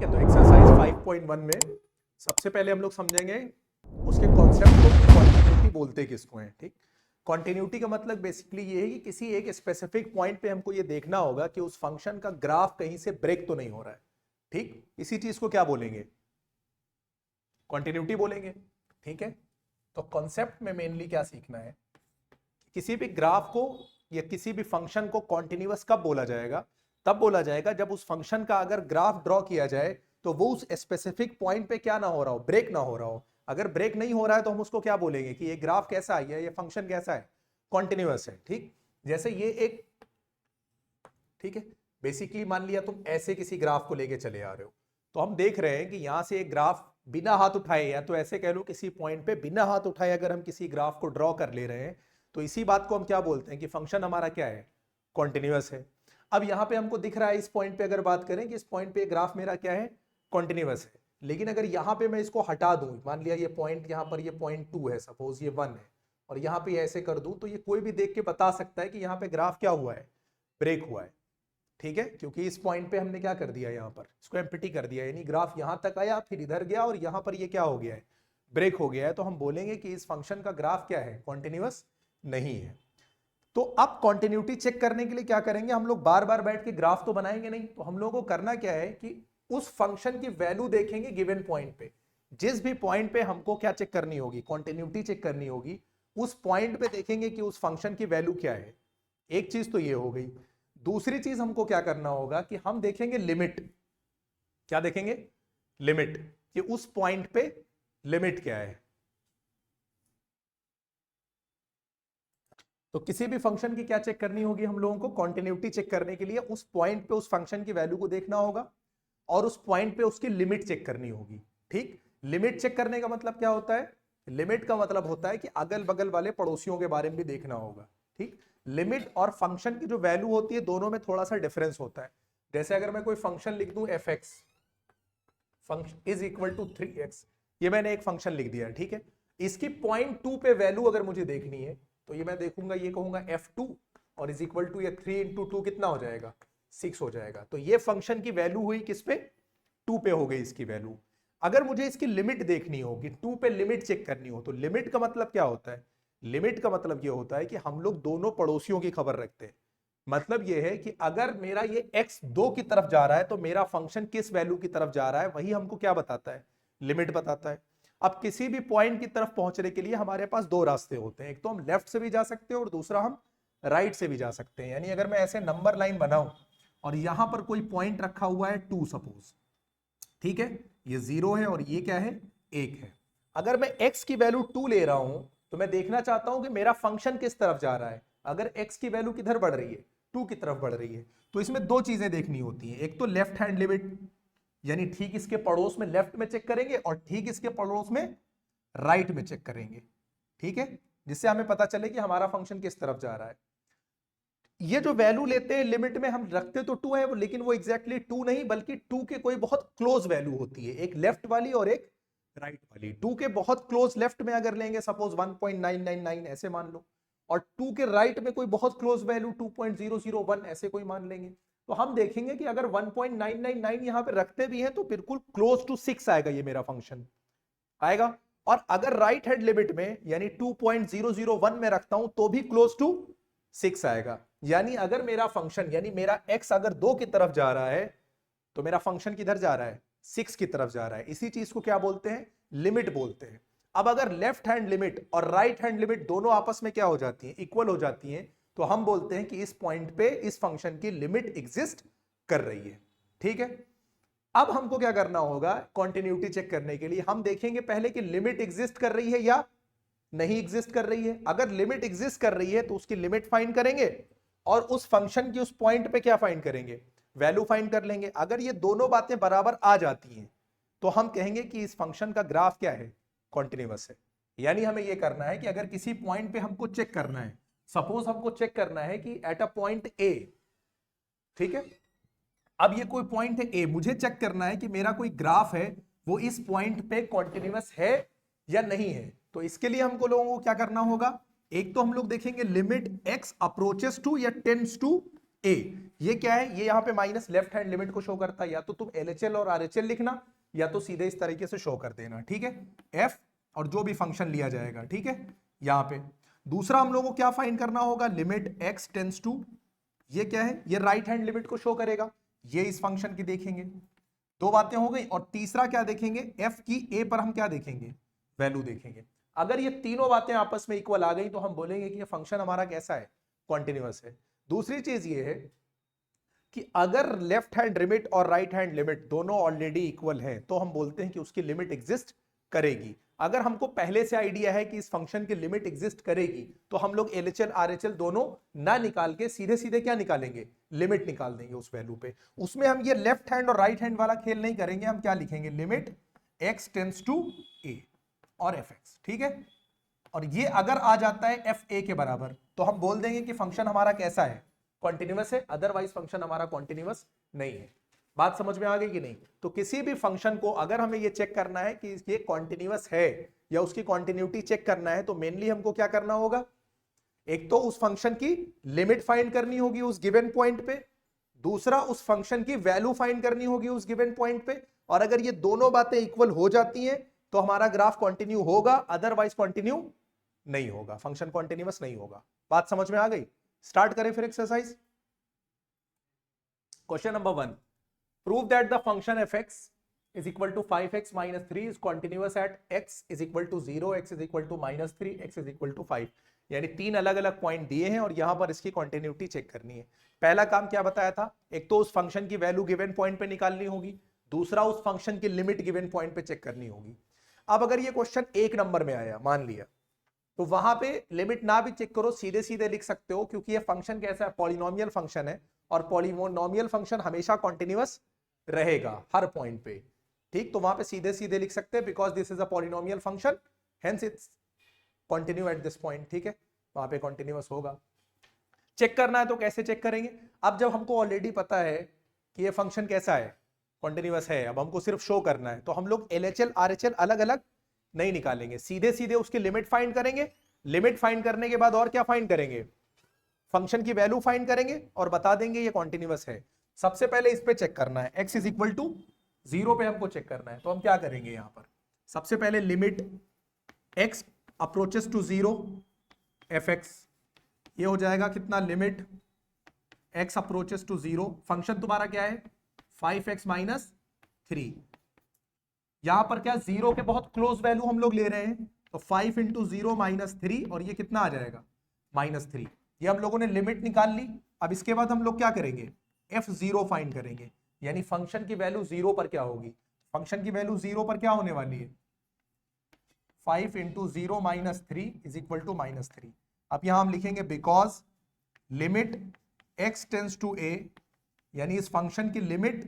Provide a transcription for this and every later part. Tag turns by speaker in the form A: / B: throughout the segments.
A: ठीक है, तो एक्सरसाइज 5.1 में सबसे पहले हम लोग समझेंगे उसके कॉन्सेप्ट को, कॉन्टिन्यूटी बोलते किसको हैं। ठीक, कॉन्टिन्यूटी का मतलब बेसिकली ये है कि किसी एक स्पेसिफिक पॉइंट पे हमको ये देखना होगा कि उस फंक्शन का ग्राफ कहीं से ब्रेक तो नहीं हो रहा है। ठीक, इसी चीज को क्या बोलेंगे, कॉन्टिन्यूटी बोलेंगे। ठीक है, तो कॉन्सेप्ट में मेनली क्या सीखना है, किसी भी ग्राफ को या किसी भी फंक्शन को कॉन्टिन्यूअस कब बोला जाएगा, तब बोला जाएगा जब उस फंक्शन का अगर ग्राफ ड्रॉ किया जाए तो वो उस स्पेसिफिक पॉइंट पे क्या ना हो रहा हो, ब्रेक ना हो रहा हो। अगर ब्रेक नहीं हो रहा है तो हम उसको क्या बोलेंगे कि ये ग्राफ कैसा है, ये फंक्शन कैसा है, कॉन्टिन्यूअस है। ठीक, जैसे ये एक, ठीक है, बेसिकली मान लिया तुम ऐसे किसी ग्राफ को लेके चले आ रहे हो, तो हम देख रहे हैं कि यहां से एक ग्राफ बिना हाथ उठाए, या तो ऐसे कह लो किसी पॉइंट पे बिना हाथ उठाए अगर हम किसी ग्राफ को ड्रॉ कर ले रहे हैं, तो इसी बात को हम क्या बोलते हैं कि फंक्शन हमारा क्या है, कॉन्टिन्यूअस है। अब यहां पे हमको दिख रहा है इस पॉइंट पे अगर बात करें कि इस पॉइंट पे ग्राफ मेरा क्या है, कॉन्टिन्यूअस है। लेकिन अगर यहां पे मैं इसको हटा दूं, मान लिया ये पॉइंट यहां पर ये पॉइंट 2 है, सपोज ये 1 है, और यहां पे ऐसे कर दूं, तो ये कोई भी देख के बता सकता है कि यहां पे ग्राफ क्या हुआ है, ब्रेक हुआ है। ठीक है, क्योंकि इस पॉइंट पे हमने क्या कर दिया, यहां पर इसको एम्प्टी कर दिया, यानी ग्राफ यहां तक आया फिर इधर गया और यहां पर ये क्या हो गया है, ब्रेक हो गया है। तो हम बोलेंगे कि इस फंक्शन का ग्राफ क्या है, कॉन्टिन्यूअस नहीं है। तो अब कॉन्टिन्यूटी चेक करने के लिए क्या करेंगे, हम लोग बार बार बैठ के ग्राफ तो बनाएंगे नहीं, तो हम लोगों को करना क्या है कि उस फंक्शन की वैल्यू देखेंगे गिवन पॉइंट पे। जिस भी पॉइंट पे हमको क्या चेक करनी होगी, कॉन्टिन्यूटी चेक करनी होगी, उस पॉइंट पे देखेंगे कि उस फंक्शन की वैल्यू क्या है। एक चीज तो ये हो गई। दूसरी चीज हमको क्या करना होगा कि हम देखेंगे लिमिट। क्या देखेंगे, लिमिट, कि उस पॉइंट पे लिमिट क्या है। तो किसी भी फंक्शन की क्या चेक करनी होगी हम लोगों को, कॉन्टिन्यूटी चेक करने के लिए उस पॉइंट पे उस फंक्शन की वैल्यू को देखना होगा और उस पॉइंट पे उसकी लिमिट चेक करनी होगी। ठीक, लिमिट चेक करने का मतलब क्या होता है, लिमिट का मतलब होता है कि अगल बगल वाले पड़ोसियों के बारे में भी देखना होगा। ठीक, लिमिट और फंक्शन की जो वैल्यू होती है दोनों में थोड़ा सा डिफरेंस होता है। जैसे अगर मैं कोई फंक्शन लिख दूं F X function is equal to 3x, ये मैंने एक फंक्शन लिख दिया है। ठीक है, इसकी पॉइंट 2 पे वैल्यू अगर मुझे देखनी है तो ये मैं देखूंगा, ये कहूंगा f2 और इज इक्वल टू ये 3 इंटू 2 कितना हो जाएगा, 6 हो जाएगा। तो ये फंक्शन की वैल्यू हुई किस पे, 2 पे हो गई इसकी वैल्यू। अगर मुझे इसकी लिमिट देखनी हो कि 2 पे लिमिट चेक करनी हो, तो लिमिट का मतलब क्या होता है, लिमिट का मतलब ये होता है कि हम लोग दोनों पड़ोसियों की खबर रखते हैं। मतलब ये है कि अगर मेरा ये x 2 की तरफ जा रहा है तो मेरा फंक्शन किस वैल्यू की तरफ जा रहा है, वही हमको क्या बताता है, लिमिट बताता है। अब किसी भी पॉइंट की तरफ पहुंचने के लिए हमारे पास दो रास्ते होते हैं, एक तो हम लेफ्ट से भी जा सकते हैं और दूसरा हम राइट से भी जा सकते हैं। यानी अगर मैं ऐसे नंबर लाइन बनाऊं और यहां पर कोई पॉइंट रखा हुआ है 2 सपोज, ठीक है, ये 0 है और ये क्या है, 1 है। अगर मैं x की वैल्यू 2 ले रहा हूं तो मैं देखना चाहता हूं कि मेरा फंक्शन किस तरफ जा रहा है। अगर x की वैल्यू किधर बढ़ रही है, 2 की तरफ बढ़ रही है, तो इसमें दो चीजें देखनी होती हैं। एक तो लेफ्ट हैंड लिमिट, यानी ठीक इसके पड़ोस में लेफ्ट में चेक करेंगे और ठीक इसके पड़ोस में राइट में चेक करेंगे। ठीक है, जिससे हमें पता चले कि हमारा फंक्शन किस तरफ जा रहा है। ये जो वैल्यू लेते हैं लिमिट में, हम रखते तो 2 है, लेकिन वो एग्जैक्टली 2 नहीं बल्कि 2 के कोई बहुत क्लोज वैल्यू होती है, एक लेफ्ट वाली और एक राइट वाली। 2 के बहुत क्लोज लेफ्ट में अगर लेंगे सपोज 1.999 ऐसे मान लो, और 2 के राइट में कोई बहुत क्लोज वैल्यू 2.001 ऐसे कोई मान लेंगे, तो हम देखेंगे कि अगर 1.999 यहां पे रखते भी हैं तो बिल्कुल क्लोज टू 6 आएगा ये मेरा फंक्शन आएगा। और अगर राइट हैंड लिमिट में यानी 2.001 में रखता हूं तो भी क्लोज टू 6 आएगा। यानी अगर मेरा फंक्शन यानी मेरा x अगर 2 की तरफ जा रहा है तो मेरा फंक्शन किधर जा रहा है, 6 की तरफ जा रहा है। इसी चीज को क्या बोलते हैं, लिमिट बोलते हैं। अब अगर लेफ्ट हैंड लिमिट और राइट हैंड लिमिट दोनों आपस में क्या हो जाती है, इक्वल हो जाती है, तो हम बोलते हैं कि इस पॉइंट पे इस फंक्शन की लिमिट एग्जिस्ट कर रही है। ठीक है, अब हमको क्या करना होगा, कॉन्टिन्यूटी चेक करने के लिए हम देखेंगे पहले कि लिमिट एग्जिस्ट कर रही है या नहीं एग्जिस्ट कर रही है। अगर लिमिट एग्जिस्ट कर रही है तो उसकी लिमिट फाइंड करेंगे और उस फंक्शन की उस पॉइंट पे क्या फाइंड करेंगे, वैल्यू फाइंड कर लेंगे। अगर ये दोनों बातें बराबर आ जाती हैं तो हम कहेंगे कि इस फंक्शन का ग्राफ क्या है, कॉन्टिन्यूअस है। यानी हमें यह करना है कि अगर किसी पॉइंट पे हमको चेक करना है, सपोज हमको चेक करना है कि एट अ पॉइंट ए, ठीक है, अब ये कोई पॉइंट है ए, मुझे चेक करना है कि मेरा कोई ग्राफ है वो इस पॉइंट पे कॉन्टिन्यूअस है या नहीं है। तो इसके लिए हमको लोगों को क्या करना होगा, एक तो हम लोग देखेंगे लिमिट x अप्रोचेस टू या टेंड्स टू ए। ये क्या है, ये यहाँ पे माइनस लेफ्ट हैंड लिमिट को शो करता है। या तो तुम LHL और RHL लिखना या तो सीधे इस तरीके से शो कर देना, ठीक है। एफ और जो भी फंक्शन लिया जाएगा, ठीक है। यहाँ पे दूसरा हम लोगों को क्या फाइंड करना होगा, लिमिट x टेंड्स टू, ये क्या है, ये राइट हैंड लिमिट को शो करेगा। ये इस फंक्शन की देखेंगे, दो बातें हो गई। और तीसरा क्या देखेंगे, f की a पर हम क्या देखेंगे, वैल्यू देखेंगे। अगर ये तीनों बातें आपस में इक्वल आ गई तो हम बोलेंगे कि ये फंक्शन हमारा कैसा है, कॉन्टिन्यूअस है। दूसरी चीज ये है कि अगर लेफ्ट हैंड लिमिट और राइट हैंड लिमिट दोनों ऑलरेडी इक्वल है तो हम बोलते हैं कि उसकी लिमिट एग्जिस्ट करेगी। अगर हमको पहले से आइडिया है कि इस फंक्शन की लिमिट एग्जिस्ट करेगी तो हम लोग LHL RHL दोनों ना निकाल के सीधे सीधे क्या निकालेंगे, लिमिट निकाल देंगे उस वैल्यू पे। उसमें हम ये लेफ्ट हैंड और राइट हैंड वाला खेल नहीं करेंगे, हम क्या लिखेंगे, limit x tends to a और fx, ठीक है। और ये अगर आ जाता है fa के बराबर तो हम बोल देंगे कि फंक्शन हमारा कैसा है, कॉन्टिन्यूअस है। अदरवाइज फंक्शन हमारा कॉन्टिन्यूअस नहीं है। बात समझ में आ गई कि नहीं। तो किसी भी फंक्शन को अगर हमें ये चेक करना है कि ये कॉन्टिन्यूअस है या उसकी कॉन्टिन्यूटी चेक करना है तो मेनली हमको क्या करना होगा, एक तो उस फंक्शन की लिमिट फाइंड करनी होगी उस गिवन पॉइंट पे, दूसरा उस फंक्शन की वैल्यू फाइंड करनी होगी उस गिवन पॉइंट पे। और अगर ये दोनों बातें इक्वल हो जाती हैं तो हमारा ग्राफ कंटिन्यू होगा, अदरवाइज कंटिन्यू नहीं होगा, फंक्शन कॉन्टिन्यूअस नहीं होगा। बात समझ में आ गई। स्टार्ट करें फिर exercise. Question number 1, prove that the function fx is equal to 5x minus 3 is continuous at x is equal to 0, x is equal to minus 3, x is equal to 5। यानी तीन अलग अलग पॉइंट दिए हैं और यहां पर इसकी कॉन्टिन्यूटी चेक करनी है। पहला काम क्या बताया था, एक तो उस फंक्शन की वैल्यू गिवन पॉइंट पे निकालनी होगी, दूसरा उस फंक्शन की लिमिट गिवन पॉइंट पे चेक करनी होगी। अब अगर ये क्वेश्चन 1 नंबर में आया मान लिया, तो वहां पे लिमिट ना भी चेक करो, सीधे सीधे लिख सकते हो, क्योंकि ये फंक्शन कैसा है, पॉलिनोमियल फंक्शन है और पॉलिनोमियल फंक्शन हमेशा कॉन्टिन्यूअस रहेगा हर पॉइंट पे, ठीक। तो वहां पे सीधे सीधे लिख सकते हैं, because this is a polynomial function, hence it's continue at this point, ठीक है। वहां पे कॉन्टिन्यूअस होगा। चेक करना है तो कैसे चेक करेंगे, अब जब हमको ऑलरेडी पता है कि ये फंक्शन कैसा है, कॉन्टिन्यूअस है, अब हमको सिर्फ शो करना है, तो हम लोग LHL RHL अलग अलग नहीं निकालेंगे, सीधे सीधे उसकी लिमिट फाइंड करेंगे। लिमिट फाइंड करने के बाद और क्या फाइंड करेंगे, फंक्शन की वैल्यू फाइंड करेंगे और बता देंगे ये कॉन्टिन्यूअस है। सबसे पहले इस पे चेक करना है, x इज इक्वल टू 0 पे हमको चेक करना है। तो हम क्या करेंगे, यहां पर सबसे पहले limit x approaches to 0 fx, ये हो जाएगा कितना, limit x approaches to 0, function तुम्हारा क्या है 5x माइनस 3। यहां पर क्या 0 के बहुत क्लोज वैल्यू हम लोग ले रहे हैं, तो 5 इंटू 0 माइनस 3 और ये कितना आ जाएगा, -3। ये हम लोगों ने लिमिट निकाल ली। अब इसके बाद हम लोग क्या करेंगे, f0 फाइंड करेंगे, यानी फंक्शन की वैल्यू 0 पर क्या होगी, फंक्शन की वैल्यू 0 पर क्या होने वाली है, 5 into 0 minus 3 is equal to -3। अब यहां हम लिखेंगे because limit x tends to a, यानी इस फंक्शन की लिमिट,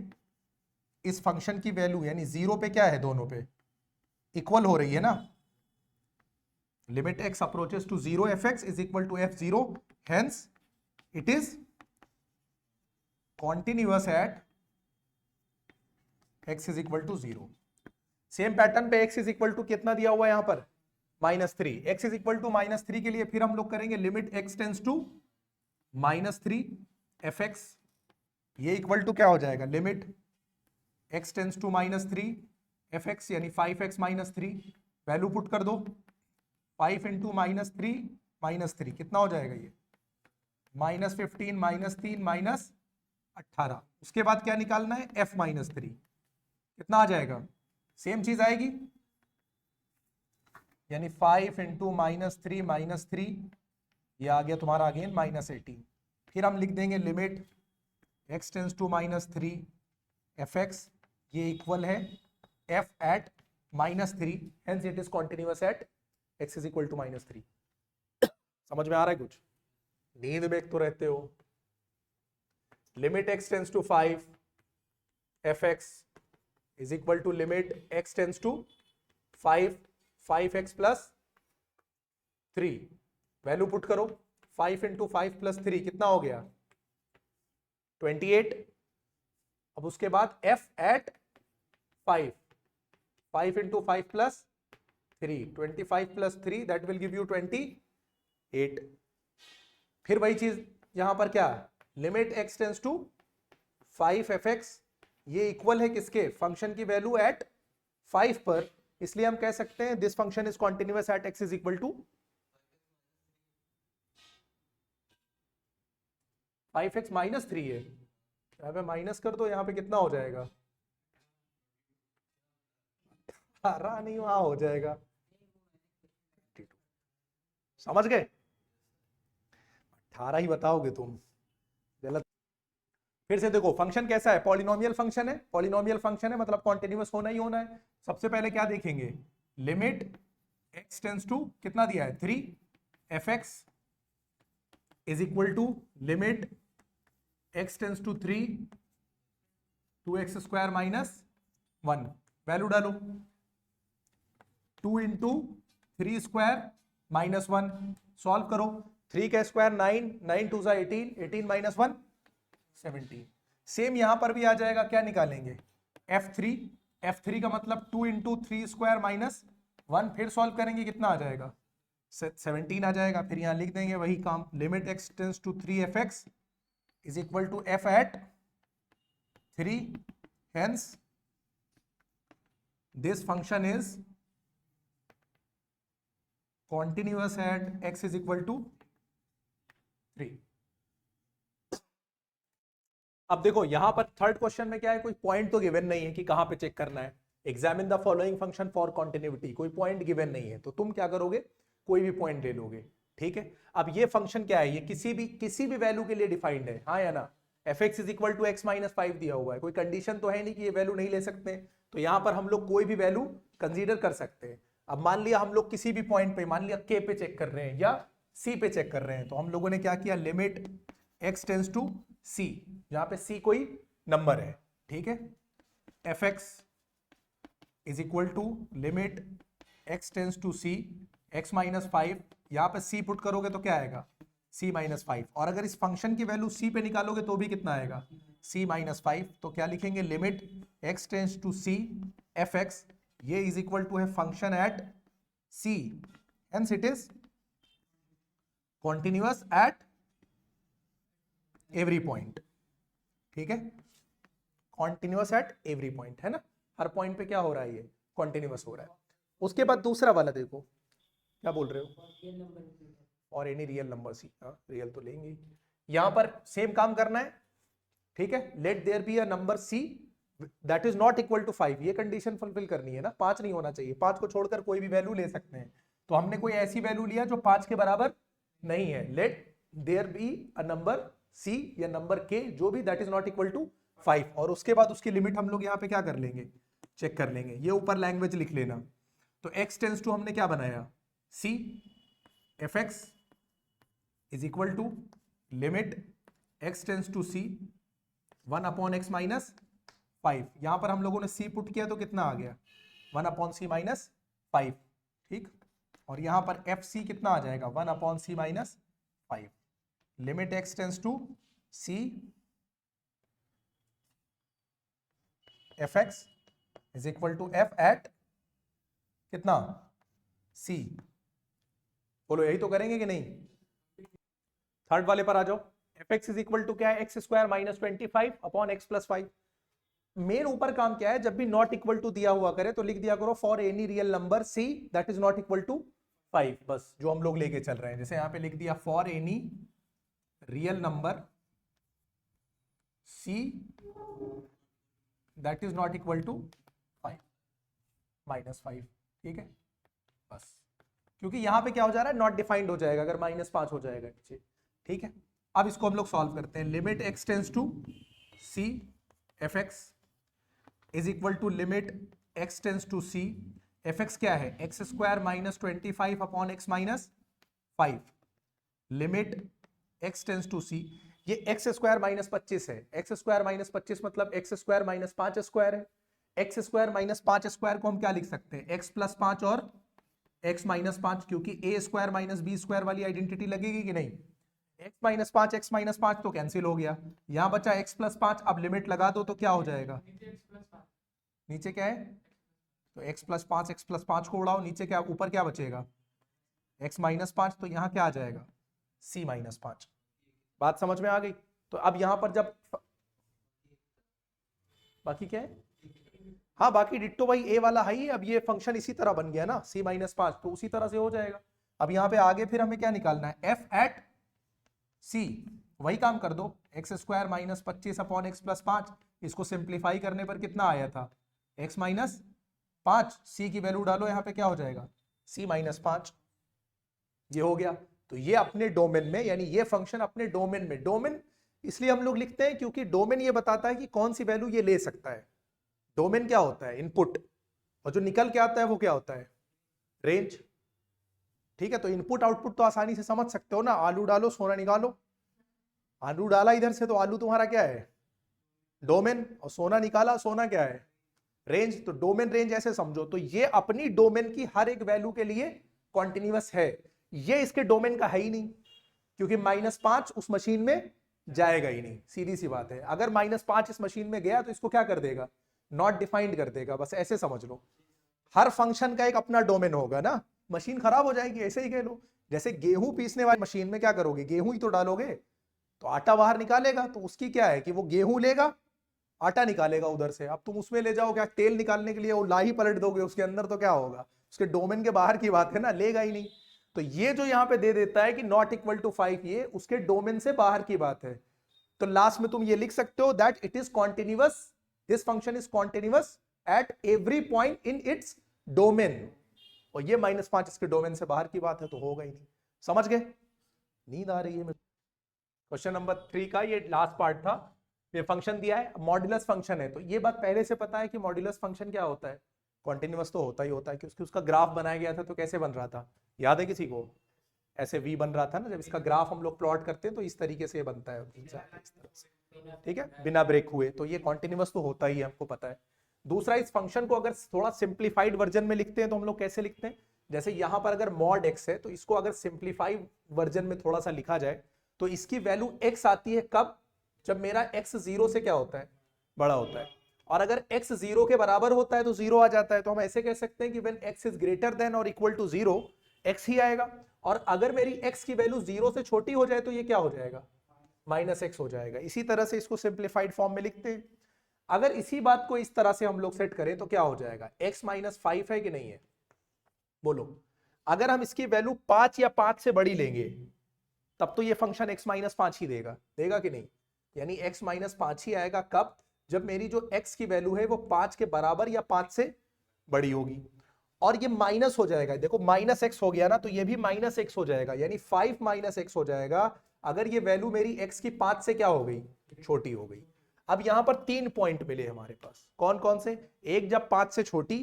A: इस फंक्शन की वैल्यू यानी 0 पे क्या है, दोनों पे इक्वल हो रही है ना, limit x approaches to 0 fx is equal to f0, hence it is continuous at x is equal to 0। Same pattern पे x इज इक्वल टू कितना दिया हुआ है यहां पर, -3। x इज इक्वल टू -3 के लिए फिर हम लोग करेंगे limit x tends to -3 fx, ये इक्वल टू क्या हो जाएगा, limit x tends to -3 fx, यानी 5x -3, वैल्यू पुट कर दो, 5 इंटू -3 कितना हो जाएगा ये, -15 -3 -18। उसके बाद क्या निकालना है, f -3 कितना आ जाएगा, सेम चीज आएगी, यानी 5 इंटू -3 ये आ गया तुम्हारा अगेन -18। फिर हम लिख देंगे limit x tends to -3 fx, ये इक्वल है f at -3, hence it is continuous at x is equal to -3। समझ में आ रहा है कुछ, नींद में एक तो रहते हो। Limit x tends to 5 fx is equal to limit x tends to 5x plus 3, value put करो, 5 इंटू 5 प्लस 3 कितना हो गया, 28। अब उसके बाद f at 5 into 5 plus 3, 25 plus 3 that will give you 28। फिर वही चीज यहां पर क्या, limit x tense to 5f(x), ये इक्वल है किसके, फंक्शन की वैल्यू एट 5 पर, इसलिए हम कह सकते हैं this function is continuous at x is equal to 5x minus 3 है, यहाँ पे माइनस कर दो, यहाँ पे कितना हो जाएगा, 18 नहीं, वहां हो जाएगा, समझ गए, 18 ही बताओगे तुम, गलत। फिर से देखो फंक्शन कैसा है, पॉलिनोमियल फंक्शन है, पॉलिनोमियल फंक्शन है मतलब कॉन्टिन्यूअस होना ही होना है। सबसे पहले क्या देखेंगे, लिमिट x टेंस टू कितना दिया है 3f(x) is equal to limit x tends to 3 2x² minus 1, value डालो, 2 इंटू 3 स्क्वायर माइनस 1, सॉल्व करो, 3 का स्क्वायर 9, 9 2 18, 18 माइनस 1 17। सेम यहां पर भी आ जाएगा, क्या निकालेंगे f3, f3 का मतलब 2 इंटू 3 स्क्वायर माइनस 1, फिर सॉल्व करेंगे कितना आ जाएगा 17 आ जाएगा, फिर यहां लिख देंगे वही काम, limit x tends to 3f(x) is equal to f at 3, hence this function is continuous at x is equal to 3। अब देखो यहां पर थर्ड क्वेश्चन में क्या है, कोई पॉइंट तो गिवन नहीं है कि कहां पे चेक करना है, examine the following function for continuity, कोई पॉइंट गिवन नहीं है, तो तुम क्या करोगे, कोई भी पॉइंट ले लोगे, ठीक है। अब ये फंक्शन क्या है, ये किसी भी वैल्यू के लिए डिफाइंड है, हाँ या ना, f(x) is equal to x minus 5 दिया हुआ है, कोई कंडीशन तो है नहीं कि ये वैल्यू नहीं ले सकते, तो यहां पर हम लोग कोई भी वैल्यू कंसीडर कर सकते हैं। अब मान लिया हम लोग किसी भी पॉइंट पे, मान लिया k पे चेक कर रहे हैं या c पे चेक कर रहे हैं, तो हम लोगों ने क्या किया, limit x tends to c, जहां पे c कोई नंबर है, ठीक है, f(x) is equal to limit x tends to c x minus 5, यहां पे c पुट करोगे तो क्या आएगा c माइनस 5, और अगर इस फंक्शन की वैल्यू c पे निकालोगे तो भी कितना आएगा c माइनस 5, तो क्या लिखेंगे, limit x tends to c f(x), ये इज इक्वल टू है function at c, hence it is continuous at every point, ठीक है, कॉन्टिन्यूअस एट एवरी पॉइंट, है ना, हर पॉइंट पे क्या हो रहा है, ये कॉन्टिन्यूअस हो रहा है। उसके बाद दूसरा वाला देखो, क्या बोल रहे हो, और एनी रियल नंबर सी, हाँ रियल तो लेंगे ही, यहां पर सेम काम करना है, ठीक है, let there be a number C that is not equal to 5, ये कंडीशन फुलफिल करनी है ना, 5 नहीं होना चाहिए, 5 को छोड़कर कोई भी वैल्यू ले सकते हैं, तो हमने कोई ऐसी वैल्यू लिया जो 5 के बराबर नहीं है, let there be a number C या नंबर के, जो भी that is not equal to 5, और उसके बाद उसकी लिमिट हम लोग यहाँ पे क्या कर लेंगे, चेक कर लेंगे, ये ऊपर लैंग्वेज लिख लेना, तो x टेंस टू हमने क्या बनाया, c f(x) is equal to limit x tends to c 1 upon x minus 5, यहां पर हम लोगों ने c पुट किया तो कितना आ गया 1 अपॉन c माइनस 5, ठीक, और यहां पर fc कितना आ जाएगा 1 upon c minus 5, limit x tends to c f(x) is equal to f at कितना c, बोलो यही तो करेंगे कि नहीं, थर्ड वाले पर आ जाओ, f(x) इज इक्वल टू क्या है, x² minus 25 upon x plus 5, main ऊपर काम क्या है, जब भी नॉट इक्वल टू दिया हुआ करे तो लिख दिया करो for any real number c that is not equal to 5, बस जो हम लोग लेके चल रहे हैं, जैसे यहां पे लिख दिया for any real number c that is not equal to 5 minus 5, ठीक है, बस, क्योंकि यहां पे क्या हो जा रहा है, नॉट डिफाइंड हो जाएगा अगर -5 हो जाएगा नीचे, ठीक है। अब इसको हम लोग सॉल्व करते हैं, limit x tends to c f(x) is equal to limit x tends to c f(x) क्या है, x² minus 25 upon x minus 5, limit x tends to c, ये x² माइनस 25 है, x² माइनस 25 मतलब x² माइनस 5² है, x² minus 5² को हम क्या लिख सकते हैं, x प्लस 5 और x माइनस 5, क्योंकि a² माइनस b² वाली आइडेंटिटी लगेगी कि नहीं, x माइनस 5 तो कैंसिल हो गया, यहां बचा x प्लस 5, अब लिमिट लगा दो तो क्या हो जाएगा, नीचे क्या है, तो x प्लस 5 को उड़ाओ, नीचे क्या, ऊपर क्या बचेगा x माइनस 5, तो यहां क्या आ जाएगा c माइनस 5, बात समझ में आ गई। तो अब यहां पर जब बाकी क्या है, हाँ बाकी डिट्टो भाई ए वाला है ही, अब ये फंक्शन इसी तरह बन गया ना c-5, तो उसी तरह से हो जाएगा। अब यहाँ पे आगे फिर हमें क्या निकालना है, f एट c, वही काम कर दो, x square minus 25 upon x plus 5, इसको सिंप्लीफाई करने पर कितना आया था, x माइनस 5, c की वैल्यू डालो यहाँ पे क्या हो जाएगा, c-5, ये हो गया। तो ये अपने डोमेन में, यानी ये फंक्शन अपने डोमेन में, डोमेन इसलिए हम लोग लिखते हैं क्योंकि डोमेन ये बताता है कि कौन सी वैल्यू ये ले सकता है। डोमेन क्या होता है, इनपुट, और जो निकल के आता है वो क्या होता है, रेंज। ठीक है, तो इनपुट आउटपुट तो आसानी से समझ सकते हो ना, आलू डालो सोना निकालो, आलू डाला इधर से तो आलू तुम्हारा क्या है, डोमेन, और सोना निकाला, सोना क्या है, रेंज। तो डोमेन रेंज ऐसे समझो। तो ये अपनी डोमेन की हर एक वैल्यू के लिए कॉन्टिन्यूअस है, ये इसके डोमेन का है ही नहीं, क्योंकि -5 उस मशीन में जाएगा ही नहीं, सीधी सी बात है। अगर -5 इस मशीन में गया तो इसको क्या कर देगा, नॉट डिफाइंड कर देगा, बस ऐसे समझ लो। हर फंक्शन का एक अपना डोमेन होगा ना, मशीन खराब हो जाएगी, ऐसे ही कह लो। जैसे गेहूं पीसने वाली मशीन में क्या करोगे, गेहूं ही तो डालोगे, तो आटा बाहर निकालेगा, तो उसकी क्या है कि वो गेहूं लेगा, आटा निकालेगा उधर से। अब तुम उसमें ले जाओ क्या, तेल निकालने के लिए वो लाही पलट दोगे उसके अंदर, तो क्या होगा, उसके डोमेन के बाहर की बात है ना, लेगा ही नहीं। तो ये जो यहां पे दे देता है कि नॉट इक्वल टू 5, ये उसके डोमेन से बाहर की बात है। तो लास्ट में तुम ये लिख सकते हो that it is continuous, this function is continuous at every point in its domain, और ये -5 इसके डोमेन से बाहर की बात है, तो होगा ही नहीं। समझ गए, नींद आ रही है। क्वेश्चन नंबर 3 का ये लास्ट पार्ट था। ये फंक्शन दिया है, मॉड्यूलस फंक्शन है, तो ये बात पहले से पता है कि मॉड्यूलस फंक्शन क्या होता है, कॉन्टिन्यूअस तो होता ही होता है, क्योंकि उसका ग्राफ बनाया गया था, तो कैसे बन रहा था, याद है किसी को, ऐसे v बन रहा था ना, जब इसका ग्राफ हम लोग प्लॉट करते हैं तो इस तरीके से बनता है, इस तरह से, ठीक है, बिना ब्रेक हुए। तो ये कॉन्टिन्यूअस तो होता ही है, हमको पता है। दूसरा, इस फंक्शन को अगर थोड़ा सिंप्लीफाइड वर्जन में लिखते हैं तो हम लोग कैसे लिखते हैं, जैसे यहां पर अगर मॉड x है, तो इसको अगर सिंप्लीफाइड वर्जन में थोड़ा सा लिखा जाए तो इसकी वैल्यू x आती है कब, जब मेरा x 0 से क्या होता है, बड़ा होता है, और अगर x 0 के बराबर होता है तो 0 आ जाता है। तो हम ऐसे कह सकते हैं कि when x is greater than और इक्वल टू 0, x ही आएगा। और अगर मेरी x की वैल्यू 0 से छोटी हो जाए तो ये क्या हो जाएगा, -x हो जाएगा। इसी तरह से इसको सिंप्लीफाइड फॉर्म में लिखते हैं। अगर इसी बात को इस तरह से हम लोग सेट करें तो क्या हो जाएगा, x -5 है कि नहीं है, बोलो। अगर हम इसकी वैल्यू 5 या 5 से बड़ी लेंगे तब तो ये फंक्शन x -5 ही देगा, देगा कि नहीं, यानी x -5 ही आएगा। कब, जब मेरी जो x की वैल्यू है वो 5 के बराबर या 5 से बड़ी होगी। और ये माइनस हो जाएगा, देखो -x हो गया ना, तो ये भी -x हो जाएगा, यानी 5 -x हो जाएगा अगर ये वैल्यू मेरी x की 5 से क्या हो गई, छोटी हो गई। अब यहां पर 3 पॉइंट मिले हमारे पास, कौन कौन से, एक जब 5 से छोटी,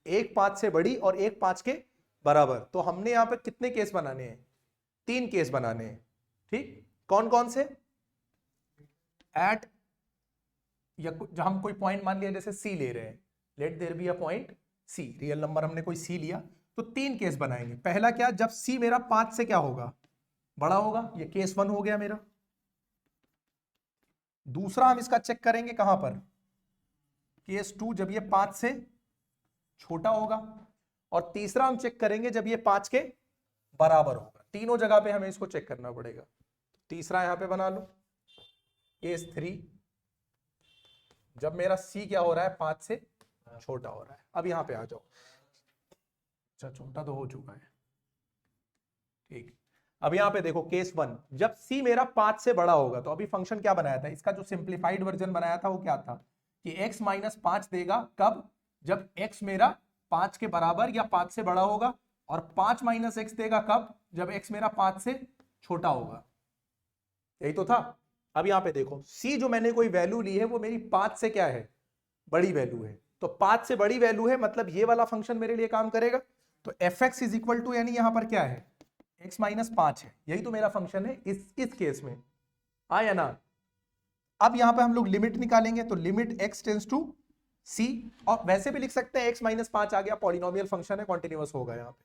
A: एक 5 से बड़ी, और एक 5 के बराबर। तो हमने यहां पर कितने केस बनाने हैं, 3 केस बनाने हैं, ठीक। कौन कौन से, एट, या हम कोई पॉइंट मान लिया जैसे c ले रहे हैं, let there be a point c, real number हमने कोई c लिया, तो 3 केस बनाएंगे। पहला क्या, जब c मेरा 5 से क्या होगा, बड़ा होगा, ये केस 1 हो गया मेरा। दूसरा हम इसका चेक करेंगे कहां पर, केस 2, जब ये 5 से छोटा होगा। और तीसरा हम चेक करेंगे जब ये 5 के बराबर होगा। तीनों जगह पे हमें इसको चेक करना पड़ेगा। तीसरा यहां पे बना लो, केस 3, जब मेरा c क्या हो रहा है, 5 से छोटा हो रहा है। अब यहां पे आ जाओ, अच्छा छोटा तो हो चुका है, ठीक। अब यहां पे देखो केस 1, जब c मेरा 5 से बड़ा होगा, तो अभी फंक्शन क्या बनाया था, इसका जो सिंप्लीफाइड वर्जन बनाया था वो क्या था कि x -5 देगा, कब, जब x मेरा 5 के बराबर या 5 से बड़ा होगा, और 5 -x देगा कब, जब x मेरा 5 से छोटा होगा। यही तो था। अब यहां पे देखो c जो मैंने कोई वैल्यू ली है वो मेरी 5 से क्या है, बड़ी वैल्यू है, तो 5 से बड़ी वैल्यू है, मतलब ये वाला फंक्शन मेरे लिए काम करेगा। तो fx इज इक्वल टू, यानी यहां पर क्या है, x -5 है, यही तो मेरा फंक्शन है इस केस में, आया ना। अब यहां पे हम लोग लिमिट निकालेंगे, तो limit x tends to c, और वैसे भी लिख सकते हैं x -5 आ गया, पॉलिनोमियल फंक्शन है, कॉन्टिन्यूअस होगा यहाँ पे।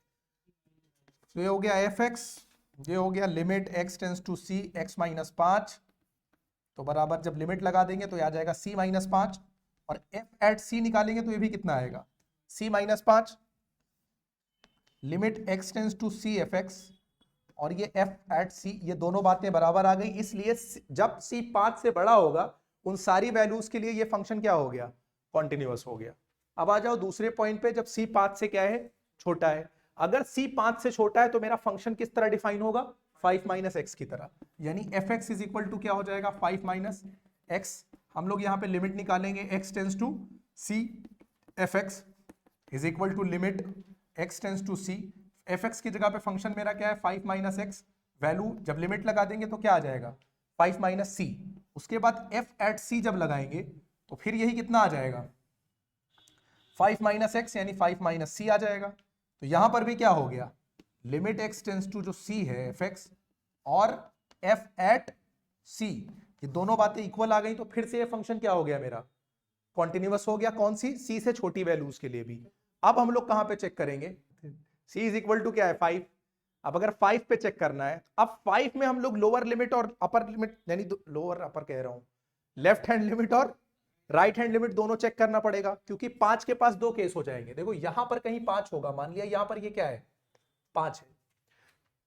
A: तो ये हो गया fx, ये हो गया limit x tends to c x -5, तो बराबर जब लिमिट लगा देंगे तो आ जाएगा c -5, और f एट c निकालेंगे तो ये भी कितना आएगा, c -5, limit x tends to c fx, और ये f एट c, ये दोनों बातें बराबर आ गई, इसलिए जब c 5 से बड़ा होगा उन सारी वैल्यूज के लिए ये फंक्शन क्या हो गया, कॉन्टिन्यूअस हो गया। अब आ जाओ दूसरे पॉइंट पे, जब c 5 से क्या है, छोटा है। अगर c 5 से छोटा है तो मेरा फंक्शन किस तरह डिफाइन होगा, 5 माइनस एक्स की तरह, यानी f x is equal to क्या हो जाएगा, 5 माइनस एक्स। हम लोग यहाँ पे लिमिट निकालेंगे, x tends to c, f x is equal to limit x tends to c, f x की जगह पे फंक्शन मेरा क्या है, 5 माइनस एक्स, वैल्यू जब लिमिट लगा देंगे तो क्या आ जाएगा, 5 माइनस सी। उसके बाद f एट c जब लगाएंगे तो फिर यही कितना आ जाएगा, 5 माइनस एक्स यानी 5 माइनस सी आ जाएगा। तो यहां पर भी क्या हो गया, लिमिट x टेंस टू जो c है एफ एक्स और f एट c, ये दोनों बातें इक्वल आ गई, तो फिर से ये फंक्शन क्या हो गया मेरा, कॉन्टिन्यूअस हो गया। कौन सी, c से छोटी वैल्यूज के लिए भी। अब हम लोग कहां पे चेक करेंगे, c इज इक्वल टू क्या है, 5। अब अगर 5 पे चेक करना है, अब 5 में हम लोग लोअर लिमिट और अपर लिमिट, यानी लोअर अपर कह रहा हूं, लेफ्ट हैंड लिमिट और राइट हैंड लिमिट दोनों चेक करना पड़ेगा, क्योंकि 5 के पास दो केस हो जाएंगे। देखो यहां पर कहीं 5 होगा, मान लिया यहां पर ये क्या है, 5 है।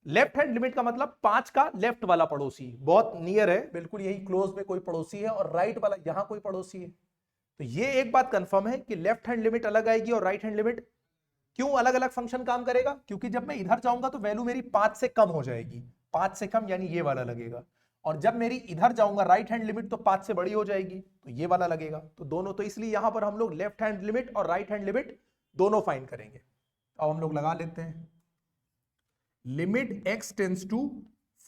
A: लेफ्ट हैंड लिमिट का मतलब 5 का लेफ्ट वाला पड़ोसी बहुत नियर है, बिल्कुल यही क्लोज में कोई पड़ोसी है, और राइट वाला यहां कोई पड़ोसी है। तो ये एक बात कंफर्म है कि लेफ्ट हैंड लिमिट अलग आएगी और राइट हैंड लिमिट। क्यों अलग अलग फंक्शन काम करेगा, क्योंकि जब मैं इधर जाऊंगा तो वैल्यू मेरी 5 से कम हो जाएगी, 5 से कम यानी ये वाला लगेगा, और जब मेरी इधर जाऊंगा राइट हैंड लिमिट तो 5 से बड़ी हो जाएगी, तो ये वाला लगेगा। तो दोनों, तो इसलिए यहां पर हम लोग लेफ्ट हैंड लिमिट और राइट हैंड लिमिट दोनों फाइंड करेंगे। अब हम लोग लगा लेते हैं, लिमिट x टेंस टू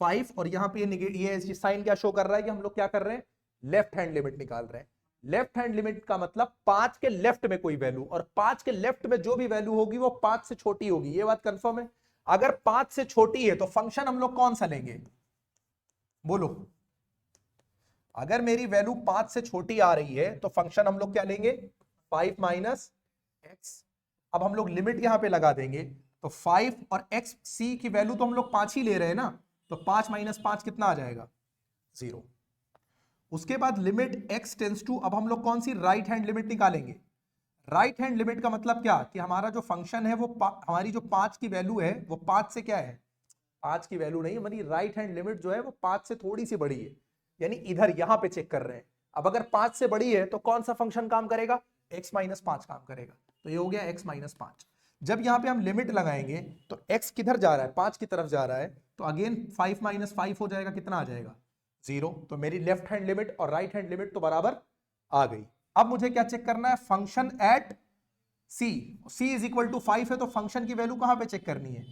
A: 5, और यहां पे ये साइन क्या शो कर रहा है कि हम लोग क्या कर रहे हैं, लेफ्ट हैंड लिमिट निकाल रहे हैं। लेफ्ट हैंड लिमिट का मतलब 5 के लेफ्ट में कोई वैल्यू, और 5 के लेफ्ट में जो भी वैल्यू होगी वो 5 से छोटी होगी, ये बात कंफर्म है। अगर 5 से छोटी है तो फंक्शन हम लोग कौन सा लेंगे, बोलो। अगर मेरी वैल्यू 5 से छोटी आ रही है तो फंक्शन हम लोग क्या लेंगे, 5 माइनस एक्स। अब हम लोग लिमिट यहां पे लगा देंगे, तो 5 और x c की वैल्यू तो हम लोग 5 ही ले रहे हैं ना, तो 5 माइनस 5 कितना आ जाएगा, 0। उसके बाद लिमिट x टेंस टू, अब हम लोग कौन सी राइट हैंड लिमिट निकालेंगे। राइट हैंड लिमिट का मतलब क्या, कि हमारा जो फंक्शन है वो हमारी जो 5 की वैल्यू है वो 5 से क्या है, 5 की वैल्यू नहीं, हमारी राइट हैंड लिमिट जो है वो 5 से थोड़ी सी बड़ी है, यानी इधर यहां पे चेक कर रहे हैं। अब अगर 5 से बड़ी है तो कौन सा फंक्शन काम करेगा, x माइनस 5 काम करेगा, तो ये हो गया x माइनस 5। जब यहां पे हम लिमिट लगाएंगे तो x किधर जा रहा है, 5 की तरफ जा रहा है, तो अगेन 5 माइनस 5 हो जाएगा, कितना आ जाएगा, 0। तो मेरी लेफ्ट हैंड लिमिट और राइट हैंड लिमिट तो बराबर आ गई। अब मुझे क्या चेक करना है, function at c, c is equal to 5 है, तो फंक्शन की वैल्यू कहां पे चेक करनी है,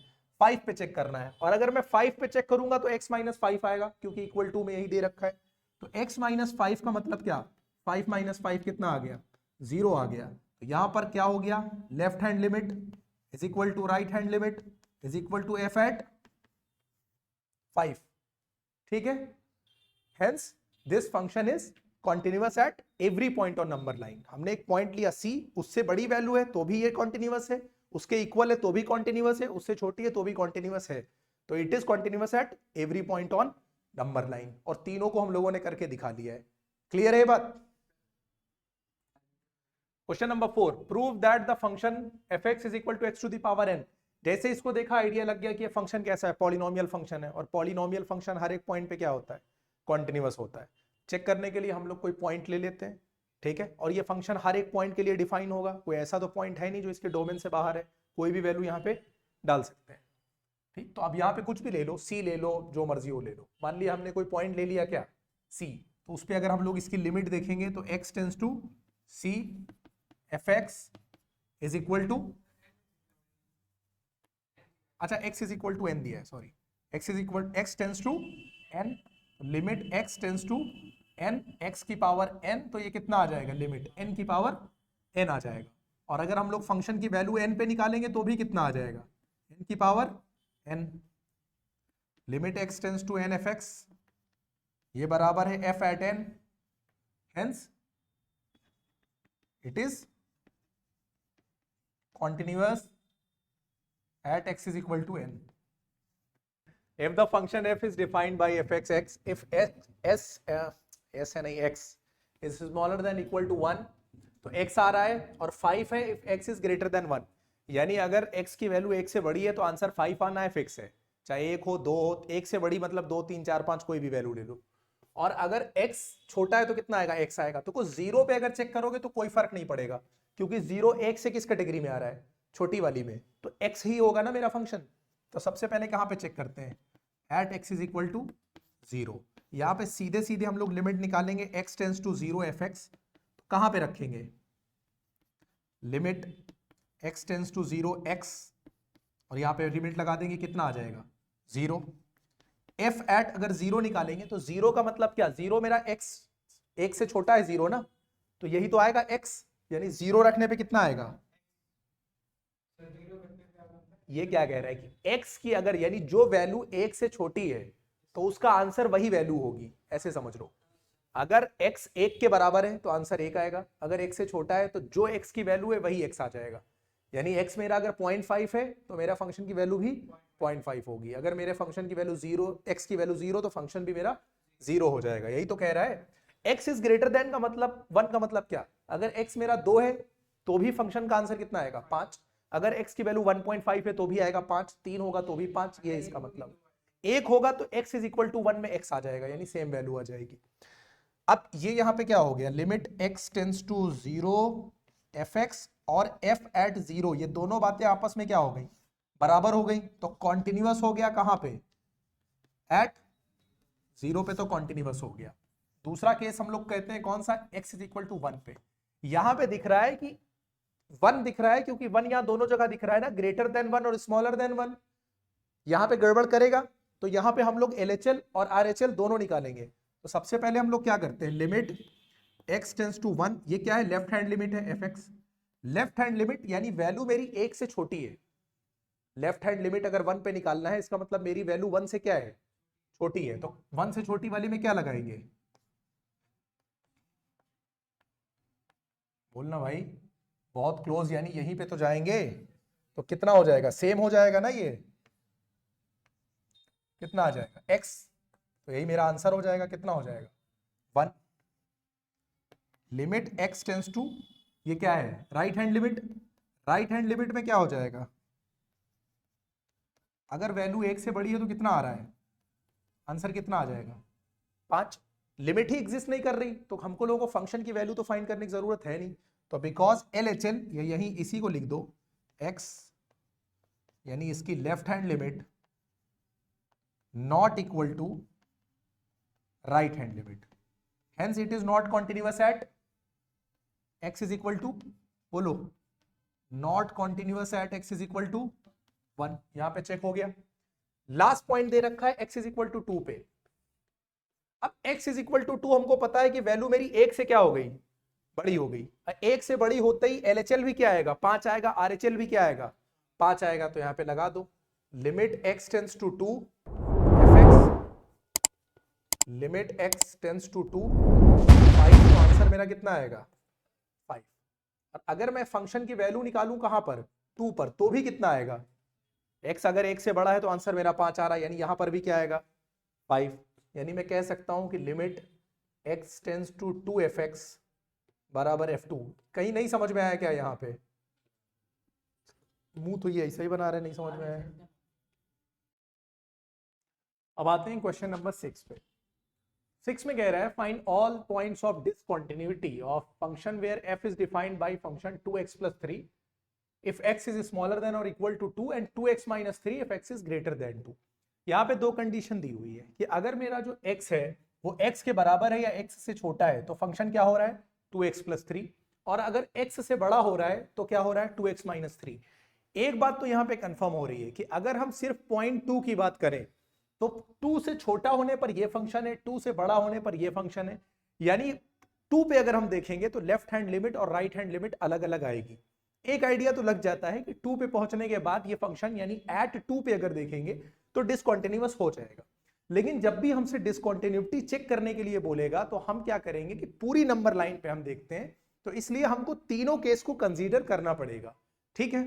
A: 5 पे चेक करना है। और अगर मैं 5 पे चेक करूंगा तो x माइनस 5 आएगा, क्योंकि इक्वल टू में यही दे रखा है। तो x माइनस 5 का मतलब क्या, 5 माइनस 5 कितना आ गया, 0 आ गया। तो यहां पर क्या हो गया, left hand limit is equal to right hand limit is equal to f at 5, ठीक है। Hence this function is continuous at every point on number line. हमने एक पॉइंट लिया c, उससे बड़ी वैल्यू है तो भी ये कॉन्टिन्यूअस है, उसके इक्वल है तो भी कॉन्टिन्यूअस है, उससे छोटी है तो भी कॉन्टिन्यूअस है, तो it is continuous at every point on number line. और तीनों को हम लोगों ने करके दिखा लिया है, क्लियर है बात। Question number 4, prove that the function fx is equal to x to the power n। जैसे इसको देखा आइडिया लग गया कि ये फंक्शन कैसा है, पॉलिनोमियल फंक्शन है, और पॉलिनोमियल फंक्शन हर एक पॉइंट पे क्या होता है, कॉन्टिन्यूअस होता है। चेक करने के लिए हम लोग कोई पॉइंट ले लेते हैं, ठीक है, और ये फंक्शन हर एक पॉइंट के लिए डिफाइन होगा, कोई ऐसा तो पॉइंट है नहीं जो इसके डोमेन से बाहर है, कोई भी वैल्यू यहाँ पे डाल सकते हैं, ठीक। तो अब यहाँ पे कुछ भी ले लो, c ले लो, जो मर्जी हो ले लो। मान लिया हमने कोई पॉइंट ले लिया क्या, c, तो उस पर अगर हम लोग इसकी लिमिट देखेंगे तो x tends to c fx is equal to, अच्छा x is equal to n दिया है, sorry, x is equal, x tends to n, limit x tends to n, x की पावर n, तो ये कितना आ जाएगा, लिमिट n की पावर n आ जाएगा। और अगर हम लोग फंक्शन की वैल्यू n पे निकालेंगे तो भी कितना आ जाएगा, n की power n। Limit x tends to n fx, ये बराबर है f at n, hence it is continuous at x is equal to n. If the function f is defined by fx x, if s है नहीं, x is smaller than equal to 1, तो x आ रहा है, और 5 है if x is greater than 1, यानी अगर x की वैल्यू 1 से बड़ी है तो आंसर 5 आना है, फिक्स है, चाहे 1 हो 2 हो, 1 से बड़ी मतलब 2 3 4 5 कोई भी वैल्यू ले लो। और अगर x छोटा है तो कितना आएगा, x आएगा। तो कुछ 0 पे अगर चेक करोगे तो कोई फर्क नहीं पड़ेगा, क्योंकि 0 1 से किस कैटेगरी में आ रहा है, छोटी वाली में, तो x ही होगा ना मेरा फंक्शन। तो सबसे पहले कहां पे चेक करते हैं, at x is equal to 0। यहां पे सीधे सीधे हम लोग लिमिट निकालेंगे, x टेंस टू 0 fx, तो कहां पे रखेंगे, limit x tends to 0 x, और यहां पे लिमिट लगा देंगे, कितना आ जाएगा 0। एफ एट अगर 0 निकालेंगे तो 0 का मतलब क्या, 0 मेरा x 1 से छोटा है 0 ना, तो यही तो आएगा x, यानी 0 रखने पे कितना आएगा, ये क्या कह रहा है कि x की अगर यानी जो वैल्यू 1 से छोटी है तो उसका आंसर वही वैल्यू होगी, ऐसे समझ लो। अगर x 1 के बराबर है तो आंसर 1 आएगा, अगर 1 से छोटा है तो जो x की वैल्यू है वही x आ जाएगा। यानी x मेरा अगर 0.5 है तो मेरा फंक्शन की वैल्यू भी 0.5 होगी। अगर मेरे फंक्शन की वैल्यू 0, x की वैल्यू 0, तो फंक्शन भी मेरा 0 हो जाएगा। यही तो कह रहा है। x इज ग्रेटर देन का मतलब 1 का मतलब क्या, अगर x मेरा 2 है तो भी फंक्शन का आंसर कितना आएगा 5, अगर x की वैल्यू 1.5 है तो भी आएगा 5, 3 होगा तो भी 5, ये इसका मतलब। 1 होगा तो x इज इक्वल टू 1 में x आ जाएगा, यानी सेम वैल्यू आ जाएगी। अब ये यहां पे क्या हो गया, limit x tends to 0 fx और f एट 0, ये दोनों बातें आपस में क्या हो गई, बराबर हो गई, तो कॉन्टिन्यूअस हो गया कहां पे, एट 0 पे तो कॉन्टिन्यूअस हो गया। दूसरा केस हम लोग कहते हैं कौन सा, x इज इक्वल टू 1 पे। यहां पे दिख रहा है कि 1 दिख रहा है, क्योंकि 1 यहां दोनों जगह दिख रहा है ना, ग्रेटर देन 1 और स्मॉलर देन 1। यहां पे गड़बड़ करेगा तो यहां पे हम लोग LHL और RHL दोनों निकालेंगे। तो सबसे पहले हम लोग क्या करते हैं, लिमिट x टेंस टू 1, ये क्या है, लेफ्ट हैंड लिमिट है fx, लेफ्ट हैंड लिमिट यानी वैल्यू मेरी 1 से छोटी है। लेफ्ट हैंड लिमिट अगर 1 पे निकालना है, इसका मतलब मेरी वैल्यू 1 से क्या है, छोटी है, तो 1 से छोटी वाली में क्या लगाएंगे, बोलना भाई, बहुत क्लोज, यानी यहीं पे तो जाएंगे, तो कितना हो जाएगा, सेम हो जाएगा ना, ये कितना आ जाएगा x, तो यही मेरा आंसर हो जाएगा, कितना हो जाएगा 1। लिमिट x टेंस टू, ये क्या है, right hand limit, right hand limit में क्या हो जाएगा, अगर वैल्यू 1 से बड़ी है तो कितना आ रहा है, आंसर कितना आ जाएगा 5। लिमिट ही एग्जिस्ट नहीं कर रही, तो हमको लोगों को फंक्शन की वैल्यू तो फाइंड करने की जरूरत है नहीं। तो बिकॉज LHL, ये यहीं इसी को लिख दो, x यानी इसकी left hand limit not equal to right hand limit, hence it is not continuous at x is equal to, बोलो, not continuous at x is equal to 1। यहां पे चेक हो गया। लास्ट पॉइंट दे रखा है x इज इक्वल टू 2 पे। अब x is equal to 2 हमको पता है कि वैल्यू मेरी 1 से क्या हो गई, बड़ी हो गई। 1 से बड़ी होते ही LHL भी क्या आएगा 5 आएगा, RHL भी क्या आएगा 5 आएगा। तो यहां पे लगा दो, limit x tends to 2 fx, limit x tends to 2 5, तो आंसर मेरा कितना आएगा 5। और अगर मैं फंक्शन की वैल्यू निकालूं कहां पर, 2 पर, तो भी कितना आएगा, x अगर 1 से बड़ा है तो आंसर मेरा 5 आ रहा है, यानी यहां पर भी क्या आएगा 5। यानी मैं कह सकता हूं कि limit x tends to 2 fx बराबर f2। कहीं नहीं समझ में आया क्या, यहां पे मुंह तो ये ऐसा ही बना रहे, नहीं समझ में आया। अब आते हैं क्वेश्चन नंबर 6 पे। 6 में कह रहा है find all points of discontinuity of function where f is defined by function 2x + 3 if x is smaller than or equal to 2 and 2x - 3 if x is greater than 2। यहाँ पे दो condition दी हुई है कि अगर मेरा जो x है वो x के बराबर है या x से छोटा है तो फंक्शन क्या हो रहा है 2x + 3, और अगर x से बड़ा हो रहा है तो क्या हो रहा है 2x - 3। एक बात तो यहाँ पे कंफर्म हो रही है कि अगर हम सिर्फ 0.2 की बात करें तो 2 से छोटा होने पर ये फंक्शन है, 2 से बड़ा होने पर ये फंक्शन है। यानी 2 पे अगर हम देखेंगे तो लेफ्ट हैंड लिमिट और राइट हैंड लिमिट अलग अलग आएगी। एक आइडिया तो लग जाता है कि 2 पे पहुंचने के बाद ये फंक्शन यानी एट 2 पे अगर देखेंगे तो डिसकंटिन्यूअस हो जाएगा। लेकिन जब भी हमसे डिसकंटिन्यूटी चेक करने के लिए बोलेगा तो हम क्या करेंगे कि पूरी नंबर लाइन पे हम देखते हैं, तो इसलिए हमको तीनों केस को कंसीडर करना पड़ेगा। ठीक है,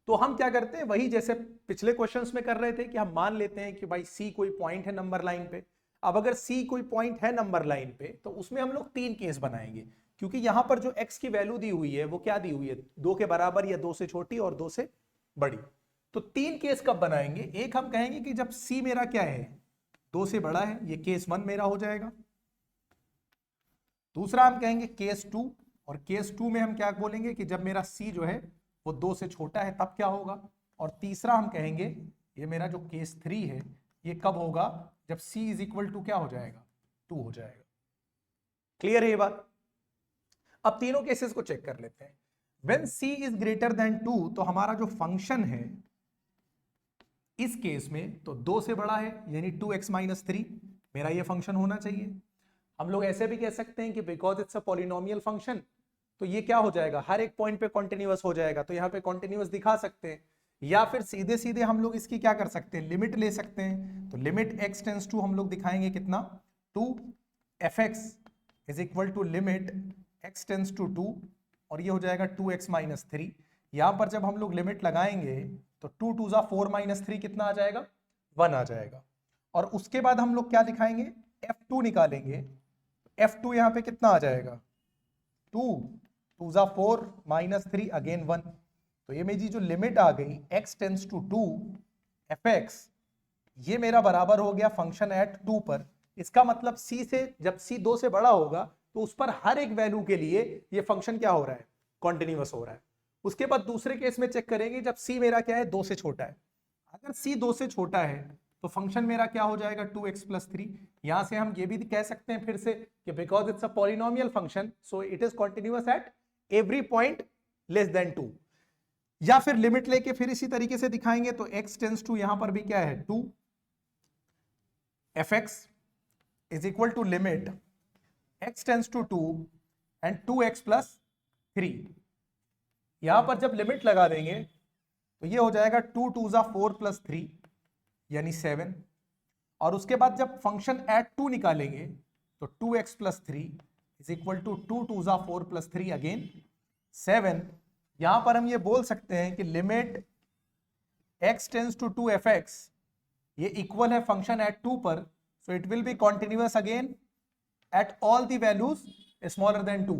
A: तो हम क्या करते हैं, वही जैसे पिछले क्वेश्चंस में कर रहे थे कि हम मान लेते हैं कि भाई सी कोई पॉइंट है नंबर लाइन पे। अब अगर सी कोई पॉइंट है नंबर लाइन पे तो उसमें हम लोग 3 केस बनाएंगे, क्योंकि यहां पर जो x की वैल्यू दी हुई है वो क्या दी हुई है, 2 के बराबर या 2 से छोटी और 2 से बड़ी। तो 3 केस कब बनाएंगे? एक हम कहेंगे कि जब c मेरा क्या है 2 से बड़ा है, ये केस 1 मेरा हो जाएगा। दूसरा हम कहेंगे केस 2, और केस 2 में हम क्या बोलेंगे कि जब मेरा c जो है वो 2 से छोटा है तब क्या होगा। और तीसरा हम कहेंगे ये मेरा जो केस 3 है ये कब होगा, जब c इज इक्वल टू क्या हो जाएगा 2 हो जाएगा। क्लियर है ये बात? अब तीनों केसेस को चेक कर लेते हैं। When c is greater than 2 तो हमारा जो फंक्शन है इस केस में तो 2 से बड़ा है, यानी 2x माइनस 3 मेरा ये फंक्शन होना चाहिए। हम लोग ऐसे भी कह सकते हैं कि because it's a polynomial function तो ये क्या हो जाएगा, हर एक पॉइंट पे कॉन्टिन्यूअस हो जाएगा, तो यहाँ पे कॉन्टिन्यूअस दिखा सकते हैं। या फिर सीधे सीधे हम लोग इसकी क्या कर सकते हैं, लिमिट ले सकते हैं। तो लिमिट x टेंस टू हम लोग दिखाएंगे कितना, 2f(x) is equal to limit x tends to 2, और ये हो जाएगा 2x माइनस 3। यहां पर जब हम लोग लिमिट लगाएंगे तो 2 2 जा 4 माइनस 3 कितना आ जाएगा, 1 आ जाएगा। और उसके बाद हम लोग क्या दिखाएंगे, f2 निकालेंगे। f2 यहां पे कितना आ जाएगा, 2 2 जा 4 माइनस 3 अगेन 1। तो ये मेरी जो लिमिट आ गई x टेंस टू 2 f(x), ये मेरा बराबर हो गया फंक्शन एट 2 पर। इसका मतलब c से जब c 2 से बड़ा होगा तो उस पर हर एक वैल्यू के लिए ये फंक्शन क्या हो रहा है, कॉन्टिन्यूअस हो रहा है। उसके बाद दूसरे केस में चेक करेंगे जब c मेरा क्या है 2 से छोटा है। अगर c 2 से छोटा है तो फंक्शन मेरा क्या हो जाएगा 2x प्लस 3। यहां से हम ये भी कह सकते हैं फिर से कि because it's a polynomial function so it is continuous at every point less than 2। या फिर लिमिट लेके फिर इसी तरीके से दिखाएंगे तो x टेंस टू यहां पर भी क्या है 2 f(x) is equal to limit x tends to 2 and 2x plus 3। यहां पर जब लिमिट लगा देंगे तो ये हो जाएगा 2 2 जा 4 प्लस 3 यानी 7। और उसके बाद जब फंक्शन एट 2 निकालेंगे तो 2x plus 3 is equal to 2 2 जा 4 प्लस 3 अगेन 7। यहां पर हम ये बोल सकते हैं कि limit x tends to 2 f(x) ये इक्वल है फंक्शन एट 2 पर, so it will be continuous again at all the values smaller than 2।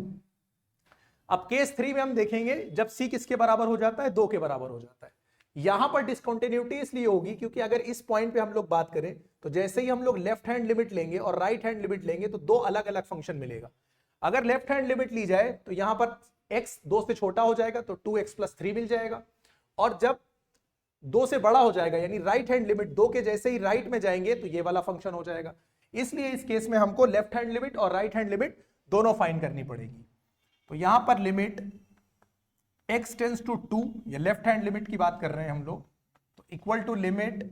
A: अब केस 3 में हम देखेंगे जब c किसके बराबर हो जाता है, 2 के बराबर हो जाता है। यहां पर डिसकंटिन्यूटी इसलिए होगी क्योंकि अगर इस पॉइंट पे हम लोग बात करें तो जैसे ही हम लोग लेफ्ट हैंड लिमिट लेंगे और राइट हैंड लिमिट लेंगे तो दो अलग अलग फंक्शन मिलेगा। अगर लेफ्ट हैंड लिमिट ली जाए तो यहां पर x 2 से छोटा हो जाएगा तो 2x प्लस 3 मिल जाएगा, और जब 2 से बड़ा हो जाएगा यानी राइट हैंड लिमिट 2 के जैसे ही राइट में जाएंगे तो ये वाला फंक्शन हो जाएगा। इसलिए इस केस में हमको लेफ्ट हैंड लिमिट और राइट हैंड लिमिट दोनों फाइंड करनी पड़ेगी। तो यहां पर लिमिट x टेंस टू 2, ये लेफ्ट हैंड लिमिट की बात कर रहे हैं हम लोग, तो equal to limit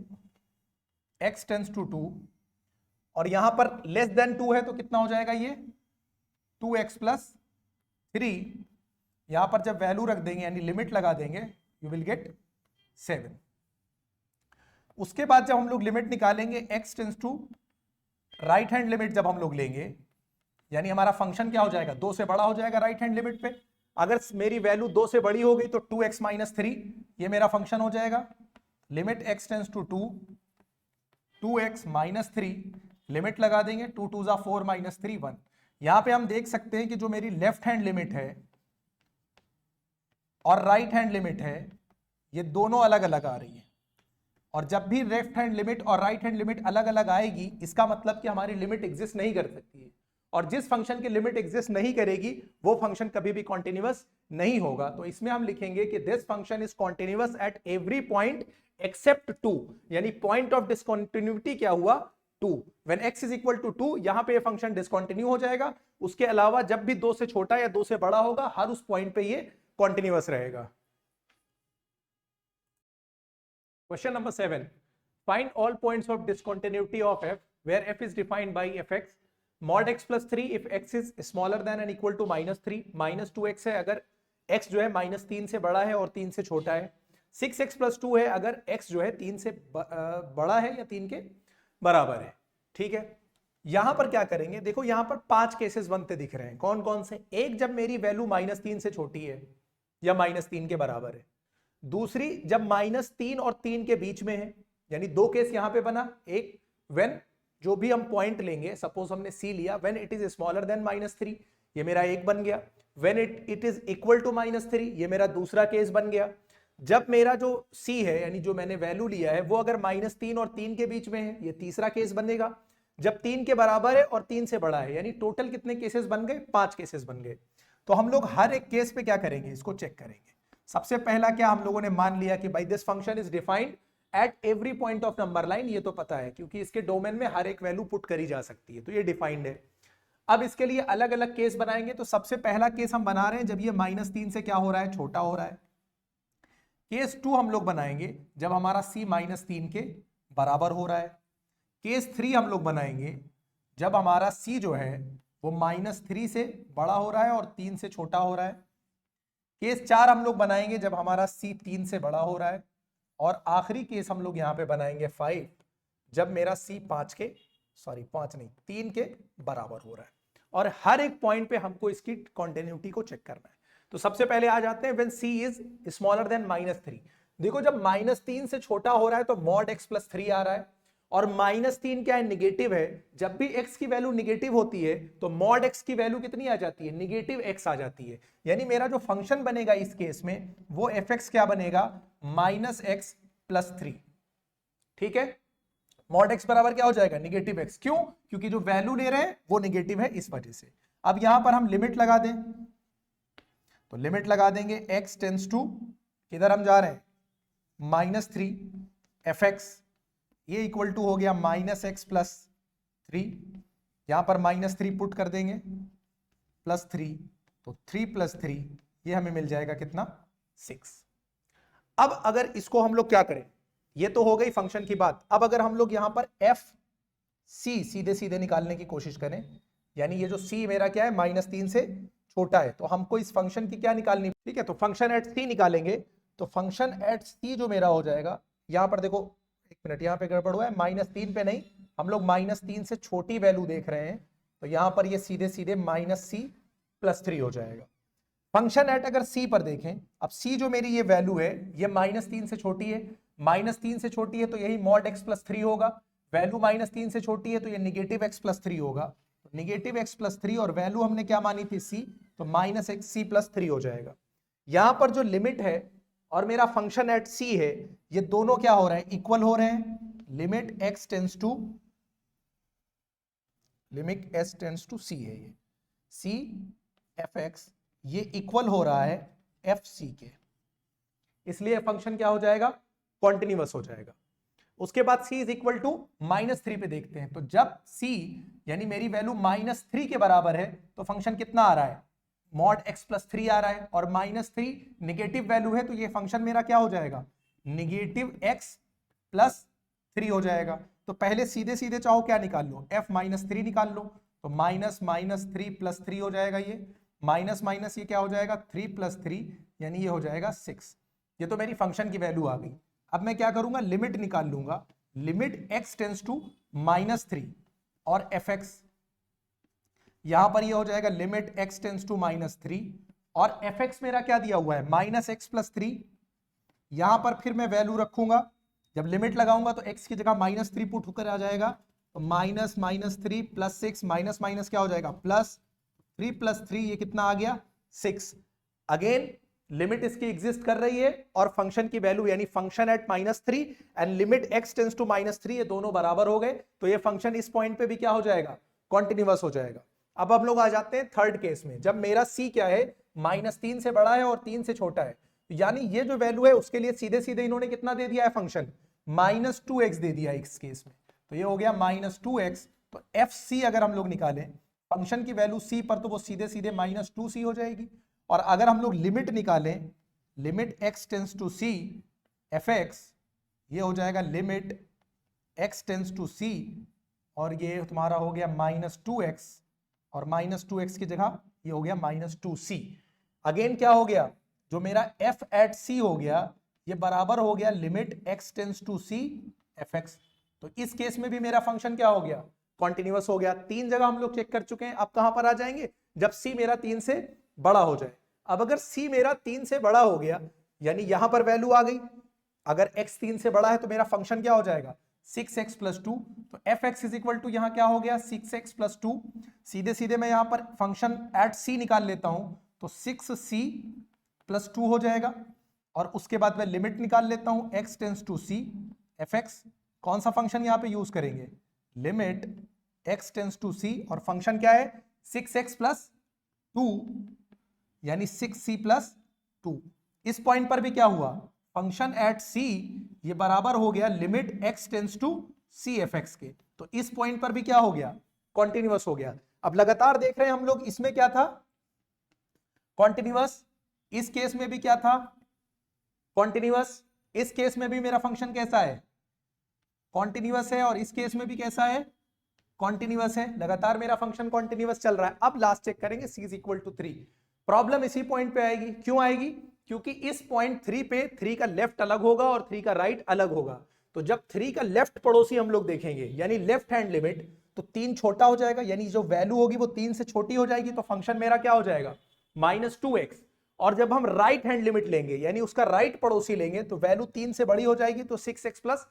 A: x tends to 2, और यहां पर लेस देन 2 है तो कितना हो जाएगा ये 2x प्लस 3। यहां पर जब वैल्यू रख देंगे यानी लिमिट लगा देंगे यू विल गेट 7। उसके बाद जब हम लोग लिमिट निकालेंगे x tends to right hand limit जब हम लोग लेंगे यानी हमारा फंक्शन क्या हो जाएगा 2 से बड़ा हो जाएगा राइट हैंड लिमिट पे। अगर मेरी वैल्यू 2 से बड़ी हो गई तो 2x माइनस 3 ये मेरा फंक्शन हो जाएगा। Limit x tends to 2 2x minus 3, limit लगा देंगे 2 2 जा 4 माइनस 3 1। यहां पे हम देख सकते हैं कि जो मेरी लेफ्ट हैंड लिमिट है और राइट हैंड लिमिट है ये दोनों अलग अलग आ रही है, और जब भी लेफ्ट हैंड लिमिट और राइट हैंड लिमिट अलग अलग आएगी इसका मतलब कि हमारी लिमिट एग्जिस्ट नहीं कर सकती है, और जिस फंक्शन की लिमिट एग्जिस्ट नहीं करेगी वो फंक्शन कभी भी कॉन्टिन्यूअस नहीं होगा। तो इसमें हम लिखेंगे कि this function is continuous at every point except 2, यानी पॉइंट ऑफ डिसकंटिन्यूटी क्या हुआ 2। When x is equal to 2 यहां पे ये फंक्शन डिसकंटिन्यू हो जाएगा। उसके अलावा जब भी 2 से छोटा या 2 से बड़ा होगा हर उस पॉइंट पे ये कॉन्टिन्यूअस रहेगा। Question number 7, find all points of discontinuity of f where f is defined by fx mod x plus 3 if x is smaller than and equal to -3 -2x है अगर x जो है -3 से बड़ा है और 3 से छोटा है। 6x plus 2 है अगर x जो है 3 से बड़ा है या 3 के बराबर है। ठीक है, यहां पर क्या करेंगे, देखो यहां पर 5 केसेस बनते दिख रहे हैं। कौन कौन से? एक, जब मेरी वैल्यू -3 से छोटी है या -3 के बराबर है। दूसरी, जब -3 और 3 के बीच में है, यानी 2 केस यहां पे बना। एक, व्हेन जो भी हम पॉइंट लेंगे, सपोज हमने C लिया, when it is smaller than -3 ये मेरा एक बन गया। When it is equal to -3 ये मेरा दूसरा केस बन गया। जब मेरा जो c है यानी जो मैंने वैल्यू लिया है वो अगर -3 और 3 के बीच में है, ये तीसरा केस बनेगा। जब 3 के बराबर है और 3 से बड़ा है, यानी टोटल कितने केसेस बन गए, 5 केसेस बन गए। तो हम लोग हर एक केस पे क्या करेंगे, इसको चेक करेंगे। सबसे पहला क्या हम लोगों ने मान लिया कि भाई this function is defined at every point of number line, ये तो पता है क्योंकि इसके डोमेन में हर एक वैल्यू पुट करी जा सकती है, तो ये डिफाइंड है। अब इसके लिए अलग अलग केस बनाएंगे। तो सबसे पहला केस हम बना रहे हैं जब ये -3 से क्या हो रहा है, छोटा हो रहा है। केस 2 हम लोग बनाएंगे जब हमारा c -3 के बराबर हो रहा है। केस 3 हम लोग बनाएंगे जब हमारा c जो है वो -3 से बड़ा हो रहा है और 3 से छोटा हो रहा है। केस 4 हम लोग बनाएंगे जब हमारा c 3 से बड़ा हो रहा है। और आखिरी केस हम लोग यहां पे बनाएंगे 5, जब मेरा c 3 के बराबर हो रहा है। और हर एक पॉइंट पे हमको इसकी कॉन्टिन्यूटी को चेक करना है। तो सबसे पहले आ जाते हैं when c is smaller than -3। देखो जब -3 से छोटा हो रहा है तो mod x + 3 आ रहा है, और -3 क्या है, निगेटिव है। जब भी x की वैल्यू निगेटिव होती है तो mod x की वैल्यू कितनी आ जाती है, -x आ जाती है। यानी मेरा जो फंक्शन बनेगा इस केस में वो fx क्या बनेगा, -x + 3। ठीक है, mod x बराबर क्या हो जाएगा, -x। क्यों, क्योंकि जो वैल्यू ले रहे हैं वो निगेटिव है, इस वजह से। अब यहां पर हम लिमिट लगा दें, तो लिमिट लगा देंगे x टेंड्स टू, किधर हम जा रहे हैं, -3 fx, ये इक्वल टू हो गया -x + 3। यहां पर -3 पुट कर देंगे, +3, तो 3 + 3 ये हमें मिल जाएगा कितना, 6। अब अगर इसको हम लोग क्या करें, ये तो हो गई फंक्शन की बात। अब अगर हम लोग यहां पर एफ सी सीधे सीधे निकालने की कोशिश करें, यानी ये जो c मेरा क्या है, -3 से छोटा है, तो हमको इस फंक्शन की क्या निकालनी, ठीक है, तो फंक्शन एट c निकालेंगे। तो फंक्शन एट c जो मेरा हो जाएगा, यहां पर देखो, एक मिनट, यहां पे गड़बड़ हुआ है, -3 पे नहीं, हम लोग -3 से छोटी वैल्यू देख रहे हैं, तो यहां पर ये सीधे सीधे -c + 3 हो जाएगा। फंक्शन एट अगर c पर देखें, अब c जो मेरी ये वैल्यू है ये -3 से छोटी है, -3 से छोटी है तो यही mod x + 3 होगा। वैल्यू -3 से छोटी है तो ये -x + 3 होगा, तो -x + 3, और वैल्यू हमने क्या मानी थी, c, तो -c + 3 हो जाएगा। यहां पर जो लिमिट है और मेरा फंक्शन एट c है, ये दोनों क्या हो रहे हैं, इक्वल हो रहे हैं। Limit x tends to c है, ये c fx ये इक्वल हो रहा है fc के, इसलिए फंक्शन क्या हो जाएगा, कॉन्टिन्यूअस हो जाएगा। उसके बाद c इज इक्वल टू -3 पे देखते हैं, तो जब c यानी मेरी वैल्यू -3 के बराबर है तो फंक्शन कितना आ रहा है, mod x + 3 आ रहा है, और -3 निगेटिव वैल्यू है तो ये फंक्शन मेरा क्या हो जाएगा, -x + 3 हो जाएगा। तो पहले सीधे सीधे चाहो क्या निकाल लो, f -3 निकाल लो, तो -3 + 3 हो जाएगा, ये माइनस माइनस ये क्या हो जाएगा, 3 + 3, यानी ये हो जाएगा 6। ये तो मेरी फंक्शन की वैल्यू आ गई। अब मैं क्या करूंगा, लिमिट निकाल लूंगा। लिमिट x टेंड्स टू -3 और fx, यहां पर ये हो जाएगा लिमिट x टेंड्स टू -3, और fx मेरा क्या दिया हुआ है, -x + 3। यहां पर फिर मैं वैल्यू रखूंगा, जब लिमिट लगाऊंगा तो x की जगह -3 पुट होकर आ जाएगा, तो -3 + 6, माइनस माइनस क्या हो जाएगा, +3 + 3, ये कितना आ गया, 6। अगेन लिमिट इसकी एग्जिस्ट कर रही है और फंक्शन की वैल्यू यानी function at -3 and limit x tends to -3, ये दोनों बराबर हो गए, तो ये फंक्शन इस पॉइंट पे भी क्या हो जाएगा, कॉन्टिन्यूअस हो जाएगा। अब हम लोग आ जाते हैं थर्ड केस में, जब मेरा c क्या है, -3 से बड़ा है और 3 से छोटा है, यानी ये जो वैल्यू है उसके लिए सीधे सीधे इन्होंने कितना दे दिया है फंक्शन, -2x दे दिया इस केस में, तो ये हो गया -2x। तो fc अगर हम लोग निकालें फंक्शन की वैल्यू c पर, तो वो सीधे सीधे -2c हो जाएगी। और अगर हम लोग लिमिट निकालें, limit x tends to c fx, ये हो जाएगा limit x tends to c, और ये तुम्हारा हो गया -2x, और -2x की जगह ये हो गया -2c। अगेन क्या हो गया, जो मेरा f एट c हो गया, ये बराबर हो गया limit x tends to c fx। तो इस केस में भी मेरा फंक्शन क्या हो गया, कॉन्टिन्यूअस हो गया। 3 जगह हम लोग चेक कर चुके हैं, अब कहां पर आ जाएंगे, जब c मेरा 3 से बड़ा हो जाए। अब अगर c मेरा 3 से बड़ा हो गया, यानी यहां पर वैल्यू आ गई, अगर x 3 से बड़ा है तो मेरा फंक्शन क्या हो जाएगा, 6x + 2, तो fx इज इक्वल टू यहां क्या हो गया, 6x + 2। सीधे सीधे मैं यहां पर फंक्शन एट c निकाल लेता हूं, तो 6c + 2 हो जाएगा। और उसके बाद मैं लिमिट निकाल लेता हूं x tends to c f x. कौन सा फंक्शन यहां पे यूज करेंगे, limit x tends to c, और फंक्शन क्या है 6x प्लस 2 यानी 6c प्लस 2। इस पॉइंट पर भी क्या हुआ, फंक्शन एट c ये बराबर हो गया limit x tends to c f x के। तो इस पॉइंट पर भी क्या हो गया, कॉन्टिन्यूअस हो गया। अब लगातार देख रहे हैं हम लोग, इसमें क्या था कॉन्टिन्यूअस, इस केस में भी क्या था कॉन्टिन्यूअस, इस केस में भी मेरा फंक्शन कैसा है कॉन्टिन्यूअस है, और इस केस में भी कैसा है कॉन्टिन्यूअस है। लगातार मेरा फंक्शन कॉन्टिन्यूअस चल रहा है। अब लास्ट चेक करेंगे c is equal to 3। Problem इसी पॉइंट पे आएगी, क्यों आएगी, क्योंकि इस पॉइंट 3 पे 3 का लेफ्ट अलग होगा और 3 का राइट अलग होगा। तो जब 3 का लेफ्ट पड़ोसी हम लोग देखेंगे यानी लेफ्ट हैंड लिमिट, तो 3 छोटा हो जाएगा, यानी जो वैल्यू होगी वो 3 से छोटी हो जाएगी, तो फंक्शन मेरा क्या हो जाएगा -2x। और जब हम राइट हैंड लिमिट लेंगे यानी उसका राइट पड़ोसी लेंगे, तो वैल्यू 3 से बड़ी हो जाएगी, तो 6x प्लस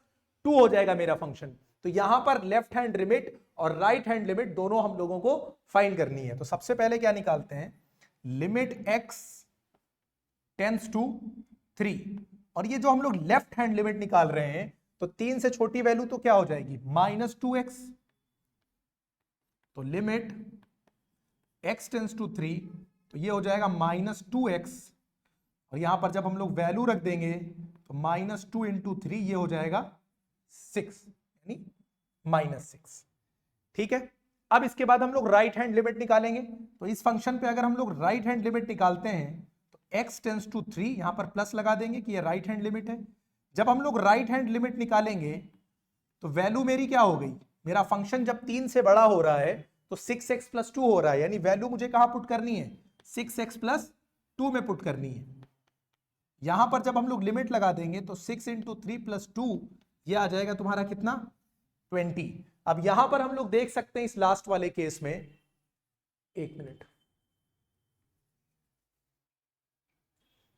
A: 2 हो जाएगा मेरा फंक्शन। तो यहां पर लेफ्ट हैंड लिमिट और राइट हैंड लिमिट दोनों हम लोगों को फाइंड करनी है। तो सबसे पहले क्या निकालते हैं, लिमिट x टेंस टू 3, और ये जो हम लोग लेफ्ट हैंड लिमिट निकाल रहे हैं, तो 3 से छोटी वैल्यू तो क्या हो जाएगी -2x। तो लिमिट x टेंस टू 3, तो ये हो जाएगा -2x, और यहां पर जब हम लोग वैल्यू रख देंगे तो -2 इंटू 3 ये हो जाएगा 6 यानी -6। ठीक है, अब इसके बाद हम लोग राइट हैंड लिमिट निकालेंगे। तो इस फंक्शन पे अगर हम लोग राइट हैंड लिमिट निकालते हैं तो x टेंस टू 3, यहां पर प्लस लगा देंगे कि ये राइट हैंड लिमिट है। जब हम लोग राइट हैंड लिमिट निकालेंगे तो वैल्यू मेरी क्या हो गई, मेरा फंक्शन जब 3 से बड़ा हो रहा है तो 6x प्लस 2 हो रहा है, यानी वैल्यू मुझे कहां पुट करनी है 6x प्लस 2 में पुट करनी है। यहां पर जब हम लोग लिमिट लगा देंगे तो 6 इंटू 3 प्लस 2 ये आ जाएगा तुम्हारा कितना 20। अब यहां पर हम लोग देख सकते हैं इस लास्ट वाले केस में, एक मिनट,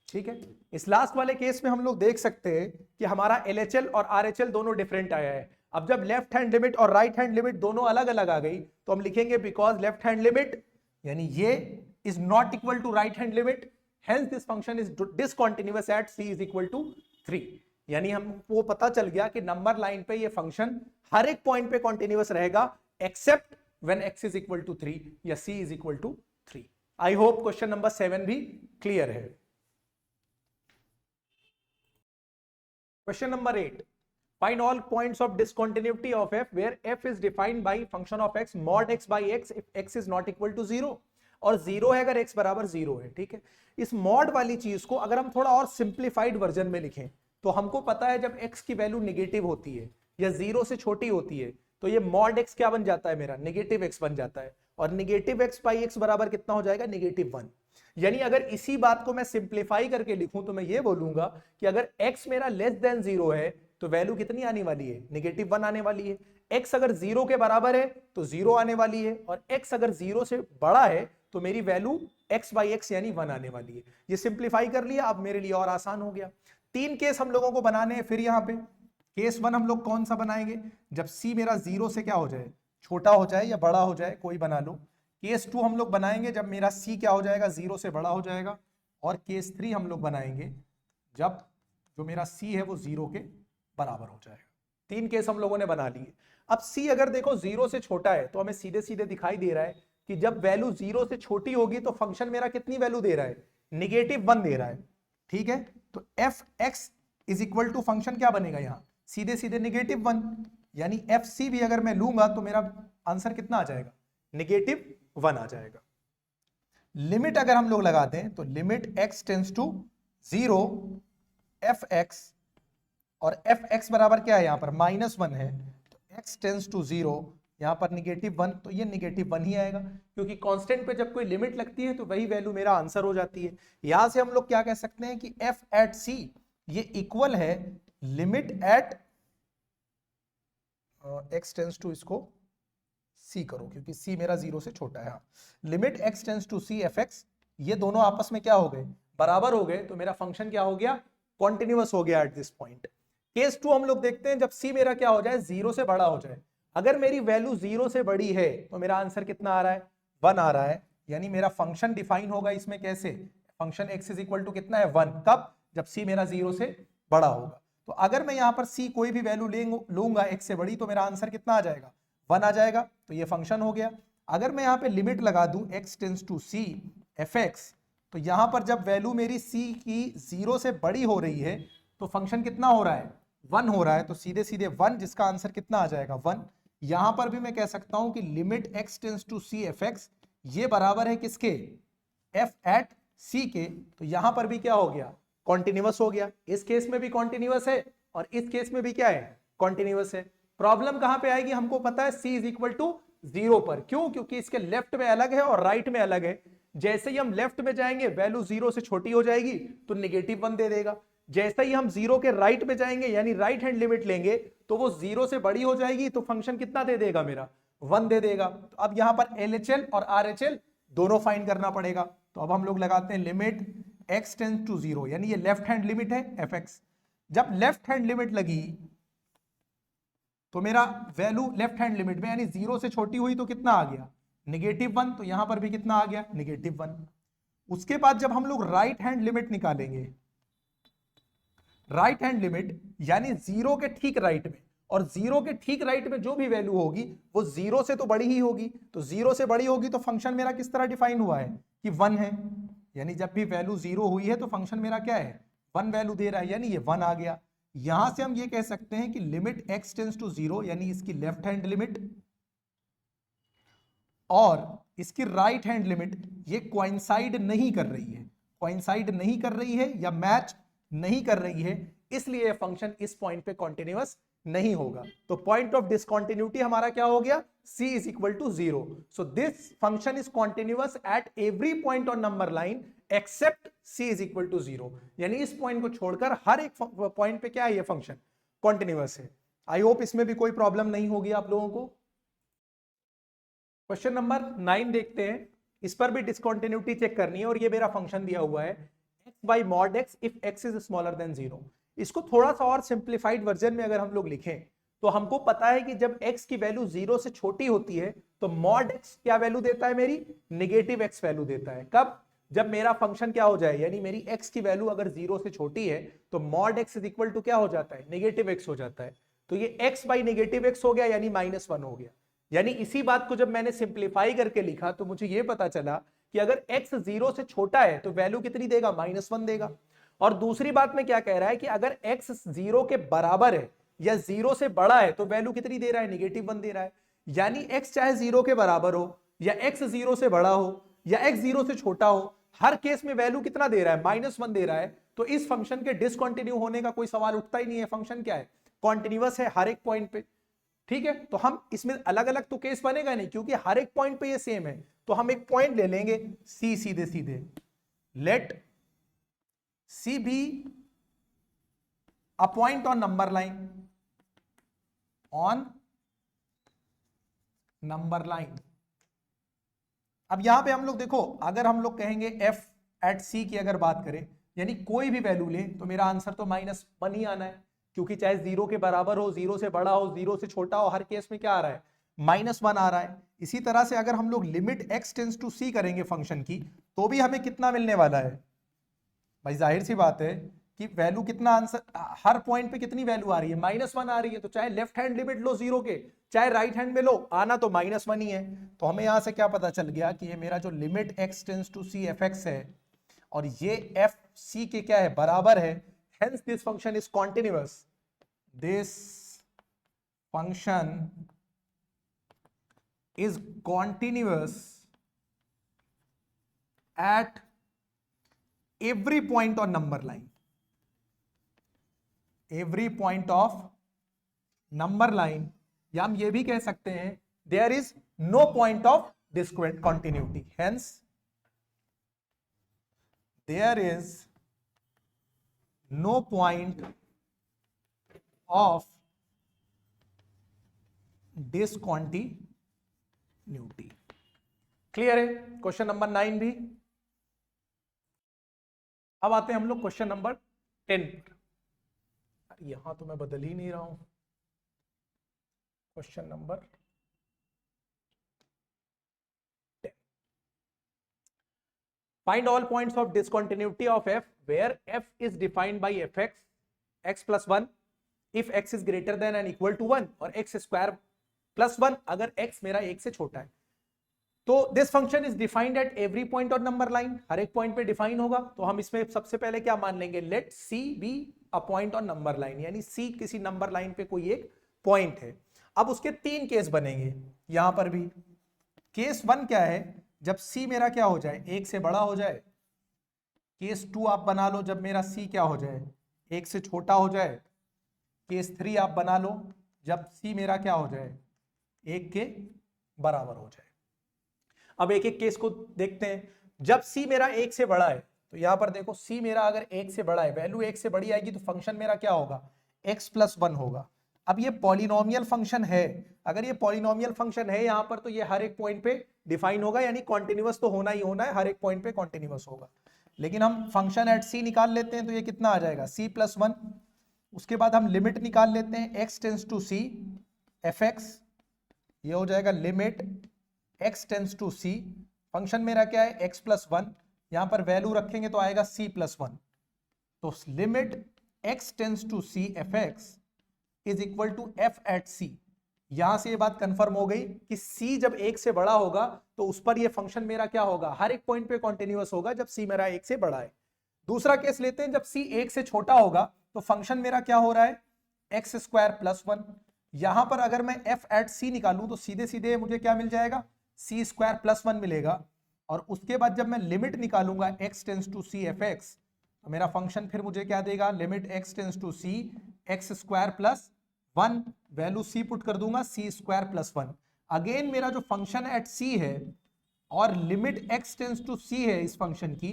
A: ठीक है, इस लास्ट वाले केस में हम लोग देख सकते हैं कि हमारा LHL और RHL दोनों डिफरेंट आया है। अब जब लेफ्ट हैंड लिमिट और राइट हैंड लिमिट दोनों अलग अलग आ गई, तो हम लिखेंगे बिकॉज लेफ्ट हैंड लिमिट यानी ये is not equal to right hand limit, hence this function is discontinuous at c is equal to 3। यानी हमको पता चल गया कि नंबर लाइन पे ये फंक्शन हर एक पॉइंट पे कॉन्टिन्यूअस रहेगा except when x is equal to 3 या c is equal to 3। I hope question number 7 भी क्लियर है। Question number 8, find all points of discontinuity of f where f is defined by function of x mod x by x if x is not equal to 0, और 0 है अगर x बराबर 0 है। ठीक है, इस मॉड वाली चीज को अगर हम थोड़ा और सिंप्लीफाइड वर्जन में लिखें तो हमको पता है जब x की वैल्यू निगेटिव होती है या 0 से छोटी होती है तो ये मॉड x क्या बन जाता है, मेरा नेगेटिव x बन जाता है, और नेगेटिव x बाई x बराबर कितना हो जाएगा -1। यानी अगर इसी बात को मैं सिंप्लीफाई करके लिखूं तो मैं ये बोलूंगा कि अगर x मेरा लेस देन 0 है तो वैल्यू कितनी आने वाली है -1 आने वाली है। x अगर 0 के बराबर है तो 0 आने वाली है, और x अगर 0 से बड़ा है तो मेरी वैल्यू x बाई x यानी 1 आने वाली है। ये सिंप्लीफाई कर लिया, अब मेरे लिए और आसान हो गया। 3 केस हम लोगों को बनाने हैं। फिर यहाँ पे केस 1 हम लोग कौन सा बनाएंगे, जब c मेरा 0 से क्या हो जाए, छोटा हो जाए या बड़ा हो जाए, कोई बना लो। केस 2 हम लोग बनाएंगे जब मेरा c क्या हो जाएगा, 0 से बड़ा हो जाएगा। और केस 3 हम लोग बनाएंगे जब जो मेरा c है वो 0 के बराबर हो जाएगा। 3 केस हम लोगों ने बना लिए। अब c अगर देखो 0 से छोटा है तो हमें सीधे सीधे दिखाई दे रहा है कि जब वैल्यू 0 से छोटी होगी तो फंक्शन मेरा कितनी वैल्यू दे रहा है, -1 दे रहा है। ठीक है, तो f x is equal to function क्या बनेगा यहाँ, सीधे सीधे -1, यानी एफ सी भी अगर मैं लूंगा तो मेरा आंसर कितना आ जाएगा, -1 आ जाएगा। लिमिट अगर हम लोग लगाते हैं तो limit x tends to 0 f x, और एफ एक्स बराबर क्या है यहाँ पर -1 है, तो x टेंस टू 0 यहाँ पर -1, तो ये -1 ही आएगा, क्योंकि कांस्टेंट पे जब कोई लिमिट लगती है तो वही वैल्यू मेरा आंसर हो जाती है। यहां से हम लोग क्या कह सकते हैं कि f एट c ये इक्वल है limit at x tends to, इसको c करो क्योंकि c मेरा 0 से छोटा है, limit x tends to c f x, ये दोनों आपस में क्या हो गए, बराबर हो गए, तो मेरा फंक्शन क्या हो गया, कॉन्टिन्यूअस हो गया एट दिस पॉइंट। केस 2 हम लोग देखते हैं जब c मेरा क्या हो जाए, 0 से बड़ा हो जाए। अगर मेरी वैल्यू 0 से बड़ी है तो मेरा आंसर कितना आ रहा है, 1 आ रहा है, यानी मेरा फंक्शन डिफाइन होगा इसमें कैसे, function x is equal to कितना है 1, कब, जब c मेरा 0 से बड़ा होगा। तो अगर मैं यहां पर c कोई भी वैल्यू लूंगा x से बड़ी, तो मेरा आंसर कितना आ जाएगा, 1 आ जाएगा। तो ये फंक्शन हो गया। अगर मैं यहां पे लिमिट लगा दूं x tends to c fx, तो यहां पर जब वैल्यू मेरी c की 0 से बड़ी हो रही है तो फंक्शन कितना हो रहा है, 1 हो रहा है। तो सीधे सीधे 1, जिसका आंसर कितना आ जाएगा, 1। यहां पर भी मैं कह सकता हूं कि limit x tends to c fx ये बराबर है किसके, f एट c के। तो यहां पर भी क्या हो गया, कॉन्टिन्यूअस हो गया। इस केस में भी कॉन्टिन्यूअस है और इस केस में भी क्या है, कॉन्टिन्यूअस है। प्रॉब्लम कहां पे आएगी, हमको पता है c इज इक्वल टू 0 पर। क्यों, क्योंकि इसके लेफ्ट में अलग है और राइट में अलग है। जैसे ही हम लेफ्ट में जाएंगे वैल्यू 0 से छोटी हो जाएगी तो नेगेटिव 1 दे देगा। जैसे ही हम 0 के राइट में जाएंगे यानी राइट हैंड लिमिट लेंगे तो वो 0 से बड़ी हो जाएगी, तो फंक्शन कितना दे देगा, मेरा 1 दे देगा। तो अब यहां पर LHL और RHL दोनों फाइंड करना पड़ेगा। तो अब हम लोग लगाते हैं लिमिट x टेंड्स टू 0, यानी ये लेफ्ट हैंड लिमिट है fx। जब लेफ्ट हैंड लिमिट लगी तो मेरा वैल्यू लेफ्ट हैंड लिमिट में यानी 0 से छोटी हुई तो कितना आ गया, -1। तो यहां पर भी कितना आ गया, -1। उसके बाद जब हम लोग राइट हैंड लिमिट निकालेंगे, राइट हैंड लिमिट यानी 0 के ठीक राइट में, और 0 के ठीक राइट में जो भी वैल्यू होगी वो 0 से तो बड़ी ही होगी। तो 0 से बड़ी होगी तो फंक्शन मेरा किस तरह डिफाइन हुआ है कि 1 है। यानी जब भी वैल्यू 0 हुई है तो फंक्शन मेरा क्या है, 1 वैल्यू दे रहा है, यानी ये 1 आ गया। यहां से हम ये कह सकते हैं कि लिमिट x टेंड्स टू 0 यानी इसकी लेफ्ट हैंड लिमिट और इसकी राइट हैंड लिमिट ये कोइंसाइड नहीं कर रही है, कोइंसाइड नहीं कर रही है या मैच नहीं कर रही है, इसलिए ये फंक्शन इस पॉइंट पे कॉन्टिन्यूअस नहीं होगा। तो पॉइंट ऑफ डिसकंटिन्यूटी हमारा क्या हो गया, c is equal to 0। So this function is continuous at every point on number line except c is equal to 0। यानी इस पॉइंट को छोड़कर हर एक पॉइंट पे क्या है, ये फंक्शन कॉन्टिन्यूअस है। आई होप इसमें भी कोई प्रॉब्लम नहीं होगी आप लोगों को। क्वेश्चन नंबर 9 देखते हैं। इस पर भी डिसकंटिन्यूटी चेक करनी है और ये मेरा फंक्शन दिया हुआ है x by mod x if x is smaller than 0। इसको थोड़ा सा और सिंप्लीफाइड वर्जन में अगर हम लोग लिखें तो हमको पता है कि जब x की वैल्यू 0 से छोटी होती है तो mod x क्या वैल्यू देता है, मेरी नेगेटिव x वैल्यू देता है। कब, जब मेरा फंक्शन क्या हो जाए, यानी मेरी x की वैल्यू अगर 0 से छोटी है तो mod x is equal to क्या हो जाता है, नेगेटिव x हो जाता है। तो ये x बाई नेगेटिव x हो गया यानी -1 हो गया। यानी इसी बात को जब मैंने सिंप्लीफाई करके लिखा तो मुझे यह पता चला कि अगर x 0 से छोटा है तो वैल्यू कितनी देगा, -1 देगा। और दूसरी बात में क्या कह रहा है कि अगर x 0 के बराबर है या 0 से बड़ा है तो वैल्यू कितनी दे रहा है, -1 दे रहा है। यानी x चाहे 0 के बराबर हो या x 0 से बड़ा हो या x 0 से छोटा हो, हर केस में वैल्यू कितना दे रहा है, -1 दे रहा है। तो इस फंक्शन के डिसकंटिन्यू होने का कोई सवाल उठता ही नहीं है। फंक्शन क्या है, कॉन्टिन्यूअस है हर एक पॉइंट पे। ठीक है, तो हम इसमें अलग अलग तो केस बनेगा नहीं क्योंकि हर एक पॉइंट पे ये सेम है। तो हम एक पॉइंट ले लेंगे C, सीधे सीधे let C be a point on number line, on number line. अब यहां पे हम लोग देखो, अगर हम लोग कहेंगे f एट C की अगर बात करें यानी कोई भी वैल्यू ले तो मेरा आंसर तो -1 ही आना है, क्योंकि चाहे 0 के बराबर हो, 0 से बड़ा हो, 0 से छोटा हो, हर केस में क्या आ रहा है, -1 आ रहा है। इसी तरह से अगर हम लोग limit x tends to c करेंगे फंक्शन की तो भी हमें कितना मिलने वाला है, भाई जाहिर सी बात है कि वैल्यू कितना, आंसर हर पॉइंट पे कितनी वैल्यू आ रही है, -1 आ रही है। तो चाहे लेफ्ट हैंड लिमिट लो 0 के, चाहे राइट हैंड में लो, आना तो -1 ही है। तो हमें यहां से क्या पता चल गया कि ये मेरा जो limit x tends to c fx है और ये f c के क्या है, बराबर है। Hence this function is continuous, this function is continuous at every point on number line, every point of number line। या हम ये भी कह सकते हैं there is no point of discontinuity, hence there is no point of discontinuity। Clear है question number 9 भी। अब आते हैं हम लोग क्वेश्चन नंबर 10। यहां तो मैं बदल ही नहीं रहा हूं। Question number 10, find all points of discontinuity of f where f is defined by fx x plus 1 if x is greater than and equal to 1 और x square plus 1 अगर x मेरा 1 से छोटा है। तो this function is defined at every point और number line, हर एक point पे डिफाइन होगा। तो हम इसमें सबसे पहले क्या मान लेंगे, let c be a point on number line, यानी सी किसी नंबर लाइन पे कोई एक पॉइंट है। अब उसके 3 केस बनेंगे यहां पर भी। केस 1 क्या है, जब सी मेरा क्या हो जाए 1 से बड़ा हो जाए। केस 2 आप बना लो जब मेरा सी क्या हो जाए 1 से छोटा हो जाए। केस 3 आप बना लो जब सी मेरा क्या हो जाए 1 के बराबर हो जाए। अब एक एक केस को देखते हैं। जब c मेरा 1 से बड़ा है, तो यहां पर देखो c मेरा अगर 1 से बड़ा है, वैल्यू 1 से बड़ी आएगी तो फंक्शन मेरा क्या होगा x प्लस 1 होगा। अब ये पॉलिनोमियल फंक्शन है, अगर ये पॉलिनोमियल फंक्शन है यहां पर, तो ये हर एक पॉइंट पे डिफाइन होगा, यानी कॉन्टिन्यूअस तो होना ही होना है, हर एक पॉइंट पे कॉन्टिन्यूअस होगा। लेकिन हम फंक्शन एट c निकाल लेते हैं, तो ये कितना आ जाएगा c प्लस 1। उसके बाद हम लिमिट निकाल लेते हैं, x tends to c fx, ये हो जाएगा limit x tends to c। Function मेरा क्या है x प्लस 1, यहां पर वैल्यू रखेंगे तो आएगा c प्लस 1। तो limit x tends to c fx is equal to f at c। यहां से ये बात कंफर्म हो गई कि c जब 1 से बड़ा होगा तो उस पर ये फंक्शन मेरा क्या होगा, हर एक पॉइंट पे कॉन्टिन्यूअस होगा जब c मेरा 1 से बड़ा है। दूसरा केस लेते हैं, जब c 1 से छोटा होगा तो फंक्शन मेरा क्या हो रहा है x स्क्वायर प्लस 1। यहां पर अगर मैं f एट c निकालूं तो सीधे सीधे मुझे क्या मिल जाएगा c स्क्वायर प्लस 1 मिलेगा। और उसके बाद जब मैं लिमिट निकालूंगा x tends to c fx, तो मेरा फंक्शन फिर मुझे क्या देगा, limit x tends to c x square plus 1, value c put कर दूंगा c स्क्वायर प्लस 1। अगेन मेरा जो फंक्शन एट c है और limit x tends to c है इस फंक्शन की,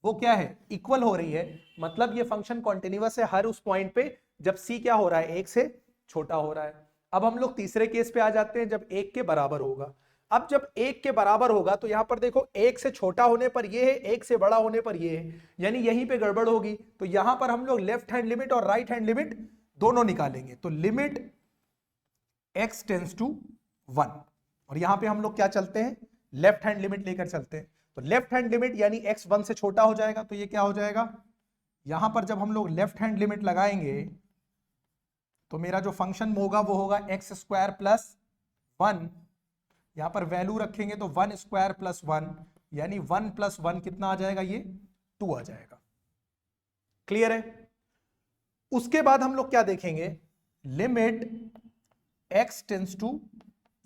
A: वो क्या है इक्वल हो रही है। मतलब ये फंक्शन कॉन्टिन्यूअस है हर उस पॉइंट पे जब c क्या हो रहा है 1 से छोटा हो रहा है। अब हम लोग तीसरे केस पे आ जाते हैं, जब 1 के बराबर होगा। अब जब 1 के बराबर होगा तो यहां पर देखो 1 से छोटा होने पर ये है, 1 से बड़ा होने पर ये है, यानी यहीं पे गड़बड़ होगी। तो यहां पर हम लोग लेफ्ट हैंड लिमिट और राइट हैंड लिमिट दोनों निकालेंगे। तो लिमिट x टेंस टू 1, और यहां पे हम लोग क्या चलते हैं, लेफ्ट हैंड लिमिट लेकर चलते हैं। तो लेफ्ट हैंड लिमिट यानी x 1 से छोटा हो जाएगा, तो ये क्या हो जाएगा, यहां पर जब हम लोग लेफ्ट हैंड लिमिट लगाएंगे तो मेरा जो फंक्शन होगा वो होगा x स्क्वायर प्लस 1। यहां पर वैल्यू रखेंगे तो 1 स्क्वायर प्लस 1, यानी 1 प्लस 1 कितना आ जाएगा, ये 2 आ जाएगा। क्लियर है। उसके बाद हम लोग क्या देखेंगे, लिमिट x टेंस टू,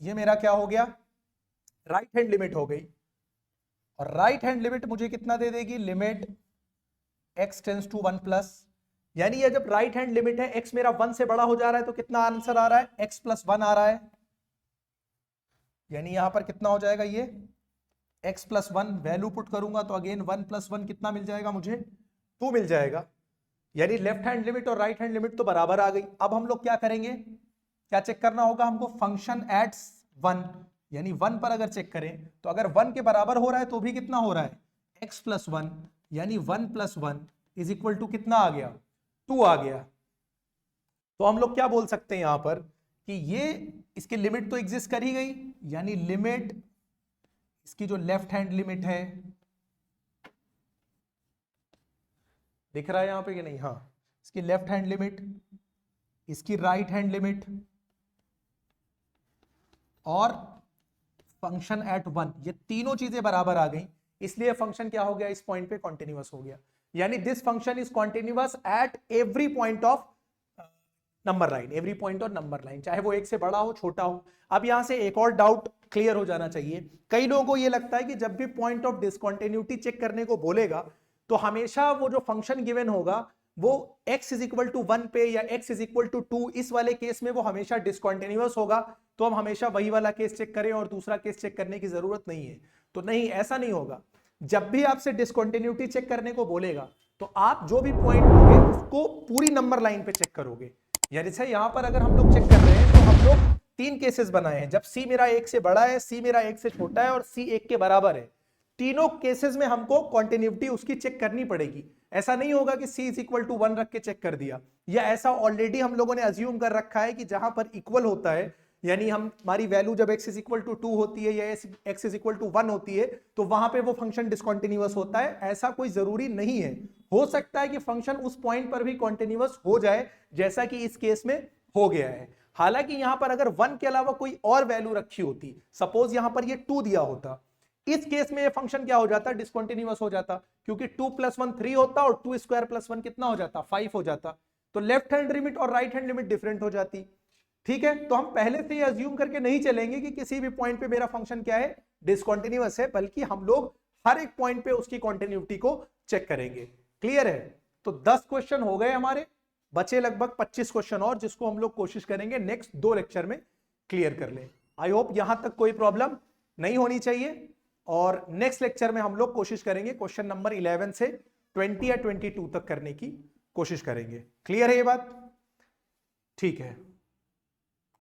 A: ये मेरा क्या हो गया राइट हैंड लिमिट हो गई, और राइट हैंड लिमिट मुझे कितना दे देगी, limit x tends to 1 plus, यानी ये जब राइट हैंड लिमिट है x मेरा 1 से बड़ा हो जा रहा है तो कितना आंसर आ रहा है, x प्लस 1 आ रहा है। यानी यहां पर कितना हो जाएगा, ये x प्लस 1, वैल्यू पुट करूंगा तो अगेन 1 प्लस 1 कितना मिल जाएगा मुझे, 2 मिल जाएगा। यानी लेफ्ट हैंड लिमिट और राइट हैंड लिमिट तो बराबर आ गई। अब हम लोग क्या करेंगे, क्या चेक करना होगा हमको, फंक्शन एट 1, यानी 1 पर अगर चेक करें तो अगर 1 के बराबर हो रहा है तो भी कितना हो रहा है x प्लस 1, यानी 1 प्लस 1 इज इक्वल टू कितना आ गया, 2 आ गया। तो हम लोग क्या बोल सकते हैं यहां पर कि ये इसकी लिमिट तो एग्जिस्ट कर ही गई, यानी लिमिट इसकी जो लेफ्ट हैंड लिमिट है, दिख रहा है यहां पे कि नहीं, हाँ, इसकी लेफ्ट हैंड लिमिट, इसकी राइट हैंड लिमिट और फंक्शन एट 1, ये तीनों चीजें बराबर आ गई, इसलिए फंक्शन क्या हो गया, इस पॉइंट पे कॉन्टिन्यूअस हो गया। यानी this function is continuous at every point of number line, every point of number line, चाहे वो 1 से बड़ा हो छोटा हो। अब यहां से एक और डाउट क्लियर हो जाना चाहिए। कई लोगों को ये लगता है कि जब भी पॉइंट ऑफ डिसकंटिन्यूटी चेक करने को बोलेगा तो हमेशा वो जो फंक्शन गिवन होगा वो x इज इक्वल टू 1 पे या x इज इक्वल टू 2, इस वाले केस में वो हमेशा डिसकंटिन्यूअस होगा। तो हम हमेशा वही वाला केस चेक करें और दूसरा केस चेक करने की जरूरत नहीं है। तो नहीं, ऐसा नहीं होगा। जब भी आपसे डिसकंटिन्यूटी चेक करने को बोलेगा तो आप जो भी पॉइंट होंगे उसको पूरी नंबर लाइन पे चेक करोगे। यानी से यहां पर अगर हम लोग चेक कर रहे हैं तो हम लोग 3 केसेस बनाए हैं, जब c मेरा 1 से बड़ा है, c मेरा 1 से छोटा है और c 1 के बराबर है। तीनों केसेस में हमको कॉन्टिन्यूटी उसकी चेक करनी पड़ेगी। ऐसा नहीं होगा कि c इज इक्वल टू 1 रख के चेक कर दिया, या ऐसा ऑलरेडी हम लोगों ने अज्यूम कर रखा है कि जहां पर इक्वल होता है यानी हमारी वैल्यू जब x इज इक्वल टू 2 होती है या x इज इक्वल टू 1 होती है तो वहां पे वो फंक्शन डिसकंटिन्यूअस होता है। ऐसा कोई जरूरी नहीं है, हो सकता है कि फंक्शन उस पॉइंट पर भी कॉन्टिन्यूअस हो जाए जैसा कि इस केस में हो गया है। हालांकि यहां पर अगर 1 के अलावा कोई और वैल्यू रखी होती, सपोज यहां पर ये 2 दिया होता, इस केस में ये फंक्शन क्या हो जाता, डिसकंटिन्यूअस हो जाता, क्योंकि 2 + 1 3 होता और 2 स्क्वायर + 1 कितना हो जाता, 5 हो जाता। तो लेफ्ट हैंड लिमिट और राइट हैंड लिमिट डिफरेंट हो जाती। ठीक है, तो हम पहले से ही अज्यूम करके नहीं चलेंगे कि किसी भी पॉइंट पे मेरा फंक्शन क्या है, डिसकंटिन्यूअस है, बल्कि हम लोग हर एक पॉइंट पे उसकी कॉन्टिन्यूटी को चेक करेंगे। क्लियर है? तो 10 क्वेश्चन हो गए हमारे, बचे लगभग 25 क्वेश्चन और, जिसको हम लोग कोशिश करेंगे नेक्स्ट 2 लेक्चर में क्लियर कर ले। आई होप यहां तक कोई प्रॉब्लम नहीं होनी चाहिए, और नेक्स्ट लेक्चर में हम लोग कोशिश करेंगे क्वेश्चन नंबर 11 से 20 या 22 तक करने की कोशिश करेंगे। क्लियर है ये बात? ठीक है।